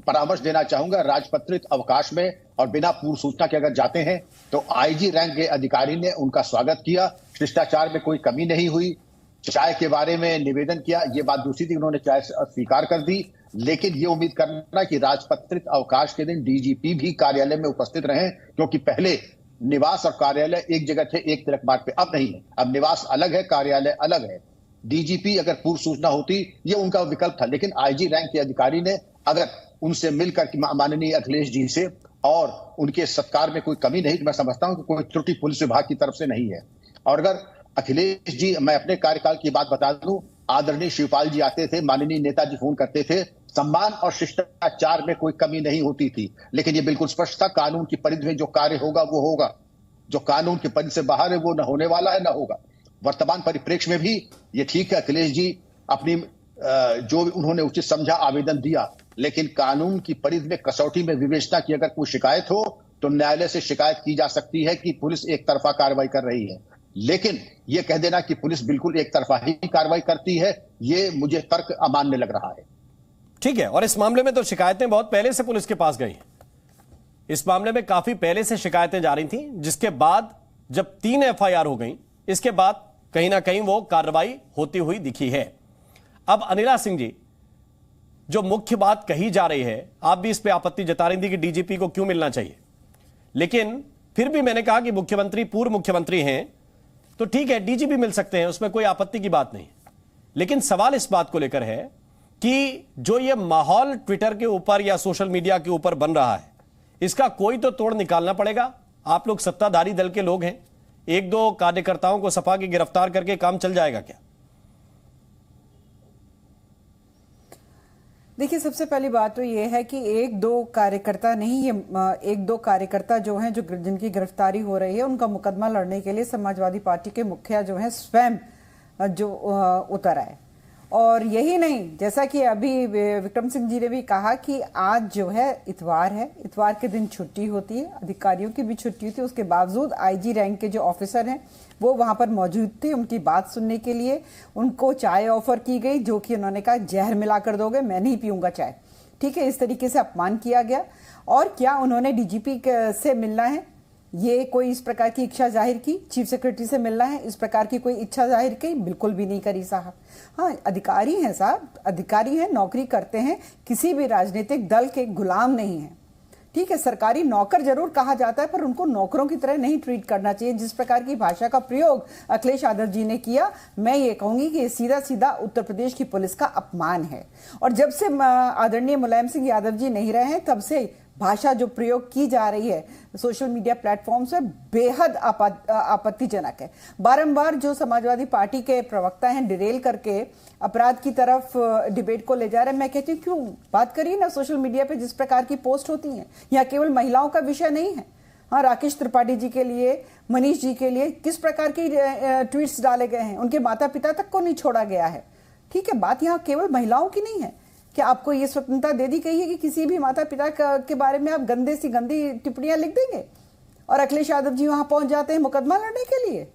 परामर्श देना चाहूंगा, राजपत्रित अवकाश में और बिना पूर्व सूचना के अगर जाते हैं तो आईजी रैंक के अधिकारी ने उनका स्वागत किया, शिष्टाचार में कोई कमी नहीं हुई। चाय के बारे में निवेदन किया, ये बात दूसरी थी, उन्होंने चाय स्वीकार कर दी। लेकिन ये उम्मीद करना कि राजपत्रित अवकाश के दिन डीजीपी भी कार्यालय में उपस्थित रहें, क्योंकि पहले निवास और कार्यालय एक जगह थे, एक तिलक मार्ग पे, अब नहीं है। अब निवास अलग है, कार्यालय अलग है। डीजीपी अगर पूर्व सूचना होती, ये उनका विकल्प था, लेकिन आईजी रैंक के अधिकारी ने अगर उनसे मिलकर माननीय अखिलेश जी से और उनके सत्कार में कोई कमी नहीं, तो मैं समझता हूं कि कोई त्रुटि पुलिस विभाग की तरफ से नहीं है। और अगर अखिलेश जी, मैं अपने कार्यकाल की बात बता दूं, आदरणीय शिवपाल जी आते थे, माननीय नेताजी फोन करते थे, सम्मान और शिष्टाचार में कोई कमी नहीं होती थी। लेकिन ये बिल्कुल स्पष्ट था, कानून की परिधि में जो कार्य होगा वो होगा, जो कानून की परिधि से बाहर है वो न होने वाला है, न होगा। वर्तमान परिप्रेक्ष्य में भी ये ठीक है, अखिलेश जी अपनी जो उन्होंने उचित समझा आवेदन दिया, लेकिन कानून की परिधि में कसौटी में विवेचना की अगर कोई शिकायत हो तो न्यायालय से शिकायत की जा सकती है कि पुलिस एक तरफा कार्रवाई कर रही है। लेकिन ये कह देना कि पुलिस बिल्कुल एक तरफा ही कार्रवाई करती है, ये मुझे तर्क अमान्य लग रहा है। ठीक है, और इस मामले में तो शिकायतें बहुत पहले से पुलिस के पास गई हैं। इस मामले में काफी पहले से शिकायतें जा रही थी, जिसके बाद जब 3 एफआईआर हो गई, इसके बाद कहीं ना कहीं वो कार्रवाई होती हुई दिखी है। अब अनिला सिंह जी, जो मुख्य बात कही जा रही है, आप भी इस पे आपत्ति जता रही थी कि डीजीपी को क्यों मिलना चाहिए, लेकिन फिर भी मैंने कहा कि मुख्यमंत्री पूर्व मुख्यमंत्री हैं तो ठीक है, डीजीपी मिल सकते हैं, उसमें कोई आपत्ति की बात नहीं। लेकिन सवाल इस बात को लेकर है कि जो ये माहौल ट्विटर के ऊपर या सोशल मीडिया के ऊपर बन रहा है, इसका कोई तो तोड़ निकालना पड़ेगा। आप लोग सत्ताधारी दल के लोग हैं, 1-2 कार्यकर्ताओं को सपा के गिरफ्तार करके काम चल जाएगा क्या? देखिए, सबसे पहली बात तो ये है कि 1-2 कार्यकर्ता नहीं, ये 1-2 कार्यकर्ता जो हैं, जो जिनकी गिरफ्तारी हो रही है, उनका मुकदमा लड़ने के लिए समाजवादी पार्टी के मुखिया जो हैं स्वयं जो उतर आए। और यही नहीं, जैसा कि अभी विक्रम सिंह जी ने भी कहा कि आज जो है इतवार के दिन छुट्टी होती है, अधिकारियों की भी छुट्टी होती है, उसके बावजूद आईजी रैंक के जो ऑफिसर हैं वो वहां पर मौजूद थे उनकी बात सुनने के लिए। उनको चाय ऑफर की गई, जो कि उन्होंने कहा जहर मिलाकर दोगे, मैं नहीं पीऊंगा चाय। ठीक है, इस तरीके से अपमान किया गया। और क्या उन्होंने डीजीपी से मिलना है, ये कोई इस प्रकार की इच्छा जाहिर की? चीफ सेक्रेटरी से मिलना है, इस प्रकार की कोई इच्छा जाहिर की? बिल्कुल भी नहीं करी साहब। हाँ, अधिकारी हैं साहब, अधिकारी हैं, नौकरी करते हैं, किसी भी राजनीतिक दल के गुलाम नहीं है। ठीक है, सरकारी नौकर जरूर कहा जाता है, पर उनको नौकरों की तरह नहीं ट्रीट करना चाहिए। जिस प्रकार की भाषा का प्रयोग अखिलेश यादव जी ने किया, मैं ये कहूंगी कि सीधा सीधा उत्तर प्रदेश की पुलिस का अपमान है। और जब से आदरणीय मुलायम सिंह यादव जी नहीं रहे हैं, तब से भाषा जो प्रयोग की जा रही है सोशल मीडिया प्लेटफॉर्म से बेहद आपत्तिजनक है। बारंबार जो समाजवादी पार्टी के प्रवक्ता हैं डिरेल करके अपराध की तरफ डिबेट को ले जा रहे हैं। मैं कहती हूँ क्यों बात करिए ना सोशल मीडिया पे जिस प्रकार की पोस्ट होती हैं। यहाँ केवल महिलाओं का विषय नहीं है। हाँ, राकेश त्रिपाठी जी के लिए, मनीष जी के लिए किस प्रकार की ट्वीट्स डाले गए हैं, उनके माता पिता तक को नहीं छोड़ा गया है। ठीक है, बात यहाँ केवल महिलाओं की नहीं है। क्या आपको ये स्वतंत्रता दे दी गई है कि किसी भी माता पिता के बारे में आप गंदे सी गंदी टिप्पणियां लिख देंगे? और अखिलेश यादव जी वहां पहुंच जाते हैं मुकदमा लड़ने के लिए।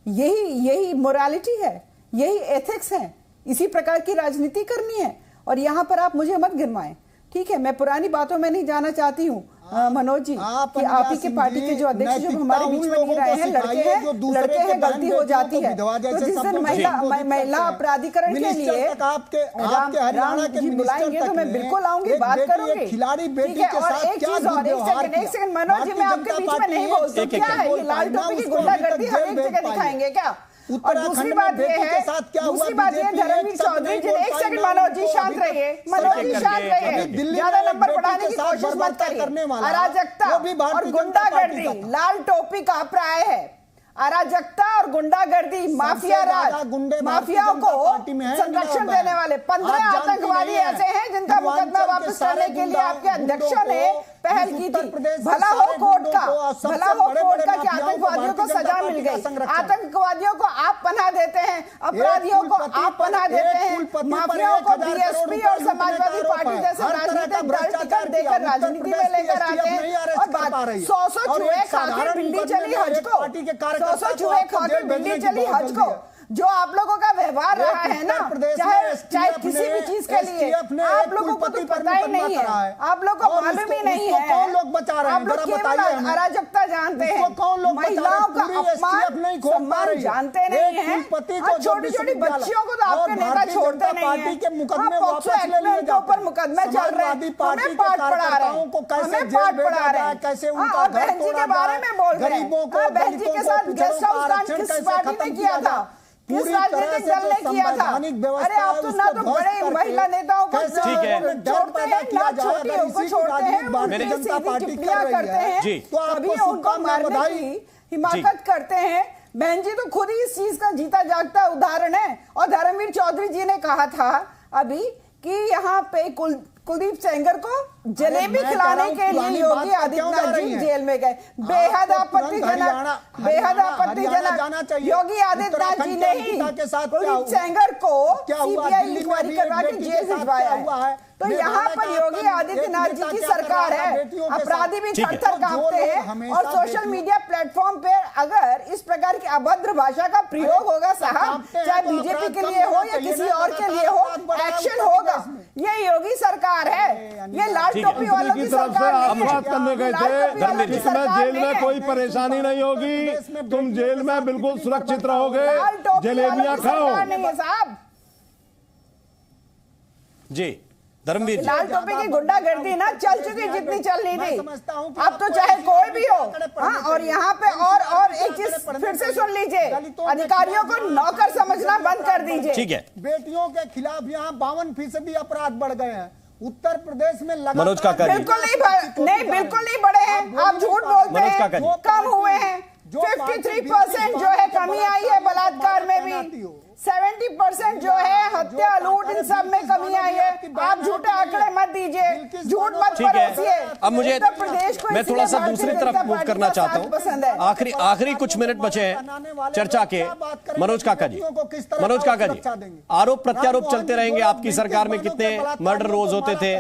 यही मोरालिटी है, यही एथिक्स है, इसी प्रकार की राजनीति करनी है। और यहाँ पर आप मुझे मत गिरवाएं। ठीक है, मैं पुरानी बातों में नहीं जाना चाहती हूँ मनोज जी, कि आप ही के पार्टी के जो अध्यक्ष जो हमारे बीच में नहीं रहे हैं, लड़के हैं, गलती हो जाती है। तो जिस दिन महिला अपराधीकरण के लिए राम जी बुलाएंगे तो मैं बिल्कुल आऊंगी, बात करूंगी। ठीक है, और एक चीज और, एक सेकंड मनोज जी, मैं आपके बीच में नहीं बोलती। क्या है ये लाल टोपी की गुंडागर्दी हर एक जगह दिखाएंगे क्या? और दूसरी बात ये है धर्मवीर चौधरी जी, एक सेकंड मनोज जी शांत रहिए, मनोज जी शांत रहिए, ज्यादा नंबर बढ़ाने की कोशिश मत करिए। अराजकता और गुंडागर्दी लाल टोपी का प्राय है। अराजकता और गुंडागर्दी, माफिया राज, माफियाओं को संरक्षण देने वाले 15 आतंकवादी ऐसे हैं जिनका मुकदमा वापस करने के लिए आपके अध्यक्षों ने पहल की थी। भला हो कोर्ट का कि आतंकवादियों को सजा मिल गई। आतंकवादियों को आप पनाह देते हैं, अपराधियों को आप पनाह देते हैं, माफियाओं को बीएसपी और समाजवादी पार्टी जैसे राजनीतिक दल टिकट देकर राजनीति में लेकर आते हैं। और बात 100 चूहे खाकर बिल्ली चली हज को, 100 चूहे खाकर बिल्ली चली हज को। जो आप लोगों का व्यवहार रहा है ना, चाहे किसी भी चीज के लिए, आप लोगों को तो पता ही नहीं है, आप लोगों को मालूम ही नहीं है। कौन लोग बचा रहे हैं? आप लोग केवल अराजकता जानते हैं, महिलाओं का अपमान सम्मान जानते नहीं हैं। छोटी छोटी बच्चियों को तो आपके नेता छोड़ते नहीं है। पॉक्सो एक्ट के ऊपर मुकदमे चल रहे हैं, हमें पाठ पढ़ा रहे हैं, हमें पाठ पढ़ा रहे हैं। और बहन जी के बारे में बोल रहे हैं, बहन जी के साथ गेस्ट हाउस कांड किस पार्टी ने किया था, किस राजनीतिक दल ने किया था? अरे आप तो ना तो बड़े महिला नेताओं को छोड़ते हैं, ना छोटियों को छोड़ते हैं, टिप्पणियां करते हैं, कभी उनको मारने की हिमाकत करते हैं। बहन जी तो खुद ही इस चीज का जीता जागता उदाहरण है। और धर्मवीर चौधरी जी ने कहा था अभी कि यहाँ पे कुलदीप सेंगर को जलेबी खिलाने के लिए योगी आदित्यनाथ जी जेल में गए। बेहद आपत्तिजनक, बेहद आपत्तिजनक। योगी आदित्यनाथ जी ने ही कुलदीप सेंगर को सीबीआई इंक्वायरी करवा के जेल भिजवाया है। तो यहाँ पर योगी आदित्यनाथ जी की सरकार है, अपराधी भी थर-थर कांपते हैं। और सोशल मीडिया प्लेटफॉर्म पे अगर इस प्रकार की अभद्र भाषा का प्रयोग होगा साहब, चाहे बीजेपी के लिए हो या किसी और के लिए हो, एक्शन होगा। ये योगी सरकार है, ये लाल टोपी वालों की सरकार अपराध करने गए थे, इसमें जेल में कोई परेशानी नहीं होगी, तुम जेल में बिल्कुल सुरक्षित रहोगे, जलेबियां खाओ। साहब जी, धर्मवीर लाल टोपी की गुंडागर्दी ना चल चुकी जितनी चलनी थी, अब तो चाहे कोई भी हो। हाँ, और यहाँ पे और एक चीज फिर से सुन लीजिए, अधिकारियों को नौकर समझना बंद कर दीजिए। ठीक है, बेटियों के खिलाफ यहाँ 52% अपराध बढ़ गए हैं उत्तर प्रदेश में। मनोज काका बिल्कुल बिल्कुल नहीं बढ़े हैं, आप झूठ बोलते हैं, कम हुए हैं। 53% जो है कमी आई है बलात्कार में भी। 70% जो है हत्या, लूट, इन सब में कमी आई है। आप झूठे आंकड़े मत दीजिए, झूठ मत परोसिए। अब मुझे मैं थोड़ा सा दूसरी तरफ मूव करना चाहता हूँ। आखिरी कुछ मिनट बचे हैं चर्चा के। मनोज काका जी, आरोप प्रत्यारोप चलते रहेंगे। आपकी सरकार में कितने मर्डर रोज होते थे,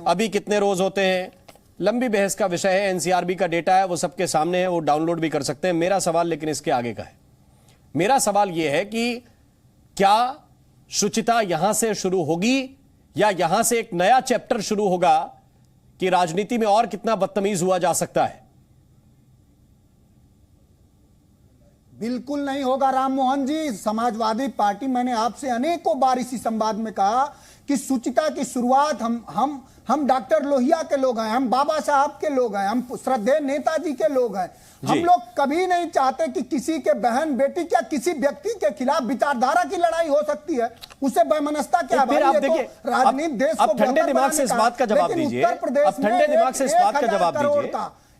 अभी कितने रोज होते हैं, लंबी बहस का विषय है। एनसीआरबी का डेटा है, वो सबके सामने है, वो डाउनलोड भी कर सकते हैं। मेरा सवाल लेकिन इसके आगे का है। मेरा सवाल यह है कि क्या शुचिता यहां से शुरू होगी या यहां से एक नया चैप्टर शुरू होगा कि राजनीति में और कितना बदतमीज हुआ जा सकता है? बिल्कुल नहीं होगा राम मोहन जी। समाजवादी पार्टी, मैंने आपसे अनेकों बार इसी संवाद में कहा कि शुचिता की शुरुआत हम डॉक्टर लोहिया के लोग हैं, हम बाबा साहब के लोग हैं, हम श्रद्धेय नेताजी के लोग हैं। हम लोग कभी नहीं चाहते कि किसी के बहन बेटी या किसी व्यक्ति के खिलाफ विचारधारा की लड़ाई हो सकती है, उससे वैमनस्यता क्या है? राजनीति देश को ठंडे दिमाग से इस बात का जवाब दीजिए। अब ठंडे दिमाग से इस बात का जवाब दीजिए।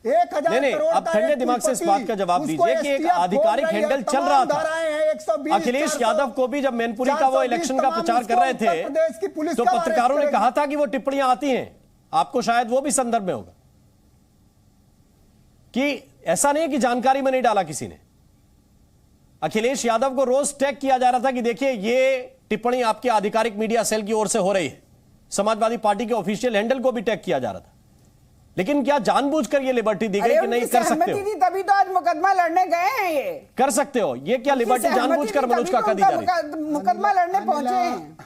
1000 करोड़ अब ठंडे दिमाग से इस बात का जवाब दीजिए कि एक आधिकारिक हैंडल चल रहा था। अखिलेश यादव को भी जब मैनपुरी का वो इलेक्शन का प्रचार कर रहे थे तो पत्रकारों ने कहा था कि वो टिप्पणियां आती हैं। आपको शायद वो भी संदर्भ में होगा कि ऐसा नहीं है कि जानकारी में नहीं डाला किसी ने। अखिलेश यादव को रोज टैग किया जा रहा था कि देखिए ये टिप्पणी आपके आधिकारिक मीडिया सेल की ओर से हो रही है। समाजवादी पार्टी के ऑफिशियल हैंडल को भी टैग किया जा रहा था। लेकिन क्या जानबूझकर ये लिबर्टी दी गई कि नहीं कर सकते हो? तभी तो आज मुकदमा लड़ने गए हैं। ये कर सकते हो, ये क्या लिबर्टी जानबूझकर मनोज काका दी जा रही है? मुकदमा लड़ने पहुंचे हैं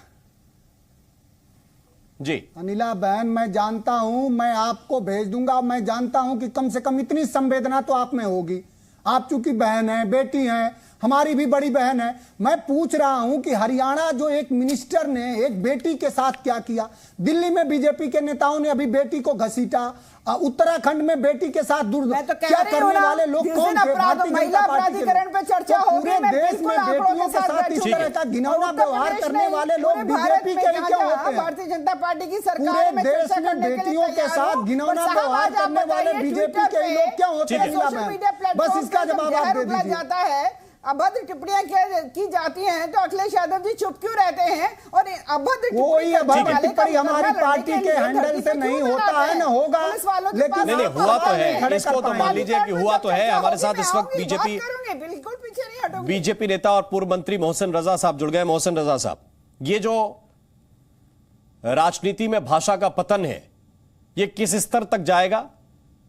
जी। अनिला बहन, मैं जानता हूं, मैं आपको भेज दूंगा। मैं जानता हूं कि कम से कम इतनी संवेदना तो आप में होगी। आप चूंकि बहन है, बेटी हैं, हमारी भी बड़ी बहन है। मैं पूछ रहा हूं कि हरियाणा जो एक मिनिस्टर ने एक बेटी के साथ क्या किया, दिल्ली में बीजेपी के नेताओं ने अभी बेटी को घसीटा, उत्तराखंड में बेटी के साथ क्या करने वाले लोग कौन थे? भारतीय जनता पार्टी पे चर्चा होगी। पूरे देश में बेटियों के साथ इस तरह का घिनौना व्यवहार करने वाले लोग बीजेपी के ही क्यों होते हैं? भारतीय जनता पार्टी की सरकार पूरे देश में बेटियों के साथ घिनौना व्यवहार करने वाले बीजेपी के ही लोग क्यों होते हैं? बस इसका जवाब आप दे दीजिए। जाता है, अभद्र टिप्पणियां की जाती हैं तो अखिलेश यादव जी चुप क्यों रहते हैं? और अभद्र कोई अभद्र टिप्पणी हमारी पार्टी के हैंडल से नहीं होता है, ना होगा। लेकिन नहीं हुआ तो है, इसको तो मान लीजिए कि हुआ तो है। हमारे साथ इस वक्त बिल्कुल पीछे नहीं हटोगे। बीजेपी नेता और पूर्व मंत्री मोहसिन रजा साहब जुड़ गए। मोहसिन रजा साहब, ये जो राजनीति में भाषा का पतन है ये किस स्तर तक जाएगा?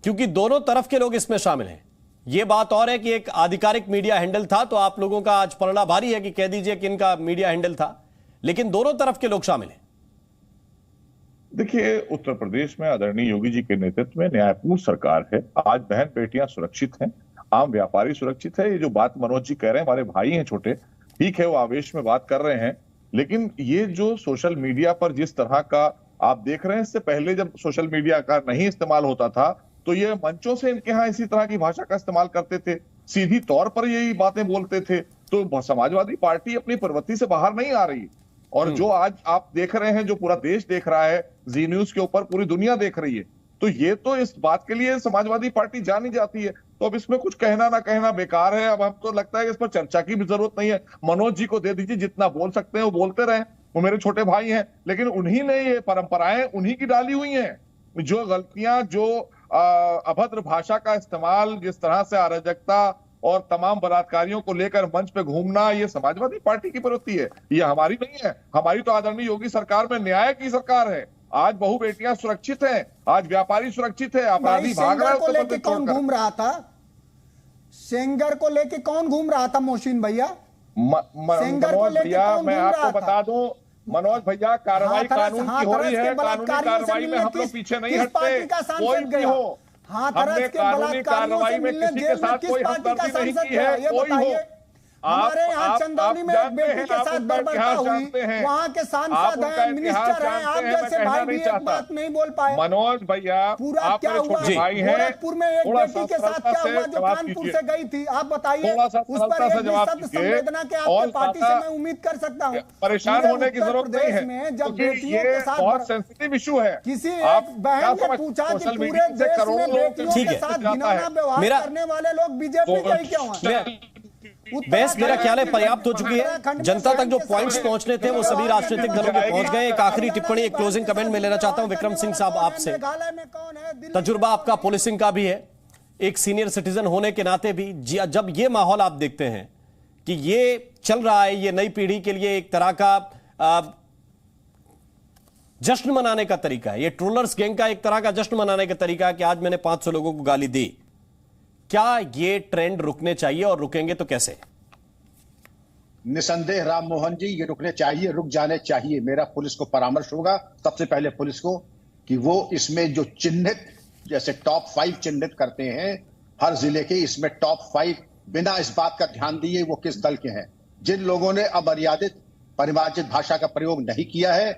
क्योंकि दोनों तरफ के लोग इसमें शामिल हैं। यह बात और है कि एक आधिकारिक मीडिया हैंडल था तो आप लोगों का आज पलड़ा भारी है कि कह दीजिए कि इनका मीडिया हैंडल था, लेकिन दोनों तरफ के लोग शामिल हैं। देखिए, उत्तर प्रदेश में आदरणीय योगी जी के नेतृत्व में न्यायपूर्ण सरकार है। आज बहन बेटियां सुरक्षित हैं, आम व्यापारी सुरक्षित है। ये जो बात मनोज जी कह रहे हैं, हमारे भाई हैं छोटे, ठीक है, वो आवेश में बात कर रहे हैं, लेकिन ये जो सोशल मीडिया पर जिस तरह का आप देख रहे हैं, इससे पहले जब सोशल मीडिया का नहीं इस्तेमाल होता था तो ये मंचों से इनके यहाँ इसी तरह की भाषा का इस्तेमाल करते थे, सीधी तौर पर यही बातें बोलते थे। तो समाजवादी पार्टी अपनी प्रवृत्ति से बाहर नहीं आ रही। और जो आज आप देख रहे हैं, जो पूरा देश देख रहा है, जी न्यूज के ऊपर पूरी दुनिया देख रही है, तो ये तो इस बात के लिए समाजवादी पार्टी जानी जाती है। तो अब इसमें कुछ कहना ना कहना बेकार है। अब हमको लगता है कि इस पर चर्चा की भी जरूरत नहीं है। मनोज जी को दे दीजिए, जितना बोल सकते हैं वो बोलते रहे, वो मेरे छोटे भाई हैं। लेकिन उन्हीं ने ये परंपराएं उन्हीं की डाली हुई हैं। जो गलतियां, जो अभद्र भाषा का इस्तेमाल, जिस तरह से अराजकता और तमाम बलात्कारियों को लेकर मंच पे घूमना, ये समाजवादी पार्टी की प्रवृत्ति है, ये हमारी नहीं है। हमारी तो आदरणीय योगी सरकार में न्याय की सरकार है। आज बहु बेटियां सुरक्षित हैं, आज व्यापारी सुरक्षित है, अपराधी भाग रहा है। कौन घूम रहा था? सेंगर को लेके कौन घूम रहा था? मोहसिन भैया, मनोज भैया, मैं आपको बता दूं, मनोज भैया, कार्रवाई कानून की हो रही है। कानूनी कार्रवाई में हम लोग पीछे नहीं हटते, कोई भी हो। हमने कानूनी कार्रवाई में किसी के साथ कोई हमदर्दी नहीं की है, कोई हो। हमारे यहाँ चंदौली में एक बेटी के साथ बर्बरता हुई, वहाँ के सांसद हैं, मिनिस्टर हैं, आप जैसे भाई भी एक बात नहीं बोल पाए। मनोज भैया, पूरा क्या हुआ? गोरखपुर में एक बेटी के साथ क्या हुआ जो कानपुर से गई थी? आप बताइए, उस पर एक संवेदना के आपके पार्टी से मैं उम्मीद कर सकता हूँ। परेशान होने की जरूरत नहीं है, जब बेटियों के साथ बहुत सेंसिटिव इशू है। किसी एक बहन ने पूछा कि पूरे देश में बेटियों के साथ घिनौना व्यवहार करने वाले लोग बीजेपी के ही क्यों हैं? बहस मेरा ख्याल है पर्याप्त हो चुकी है। जनता तक जो पॉइंट्स पहुंचने थे वो सभी राजनीतिक दलों के पहुंच गए। एक आखिरी टिप्पणी, एक क्लोजिंग कमेंट में लेना चाहता हूं विक्रम सिंह साहब आपसे। तजुर्बा आपका पुलिसिंग का भी है, एक सीनियर सिटीजन होने के नाते भी, जब ये माहौल आप देखते हैं कि ये चल रहा है, ये नई पीढ़ी के लिए एक तरह का जश्न मनाने का तरीका है, ये ट्रोलर्स गैंग का एक तरह का जश्न मनाने का तरीका है कि आज मैंने 500 लोगों को गाली दी, क्या ये ट्रेंड रुकने चाहिए और रुकेंगे तो कैसे? निसंदेह राम मोहन जी, ये रुकने चाहिए, रुक जाने चाहिए। मेरा पुलिस को परामर्श होगा सबसे पहले पुलिस को कि वो इसमें जो चिन्हित, जैसे टॉप 5 चिन्हित करते हैं हर जिले के, इसमें टॉप 5 बिना इस बात का ध्यान दिए वो किस दल के हैं। जिन लोगों ने अमर्यादित परिमार्जित भाषा का प्रयोग नहीं किया है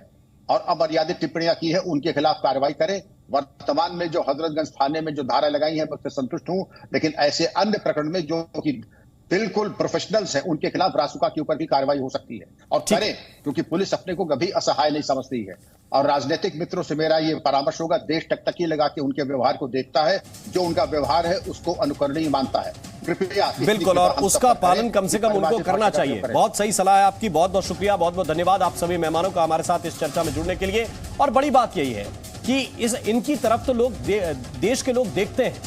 और अमर्यादित टिप्पणियां की है, उनके खिलाफ कार्रवाई करें। वर्तमान में जो हजरतगंज थाने में जो धारा लगाई है मैं उससे संतुष्ट हूं, लेकिन ऐसे अन्य प्रकरण में जो कि बिल्कुल प्रोफेशनल्स हैं उनके खिलाफ रासुका के ऊपर भी कार्रवाई हो सकती है और करें, क्योंकि पुलिस अपने को कभी असहाय नहीं समझती है। और राजनीतिक मित्रों से मेरा ये परामर्श होगा, देश टकटकी लगा के उनके व्यवहार को देखता है, जो उनका व्यवहार है उसको अनुकरणीय मानता है। कृपया बिल्कुल, और उसका पालन कम से कम उनको करना चाहिए। बहुत सही सलाह है आपकी, बहुत बहुत शुक्रिया, बहुत बहुत धन्यवाद आप सभी मेहमानों का हमारे साथ इस चर्चा में जुड़ने के लिए। और बड़ी बात यही है कि इनकी तरफ तो लोग देश के लोग देखते हैं,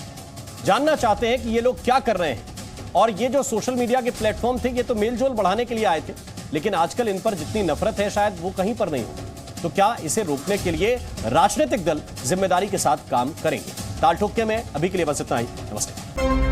जानना चाहते हैं कि ये लोग क्या कर रहे हैं। और ये जो सोशल मीडिया के प्लेटफॉर्म थे, ये तो मेलजोल बढ़ाने के लिए आए थे, लेकिन आजकल इन पर जितनी नफरत है शायद वो कहीं पर नहीं हो। तो क्या इसे रोकने के लिए राजनीतिक दल जिम्मेदारी के साथ काम करेंगे? ताल ठोक के में अभी के लिए बस इतना ही। नमस्ते।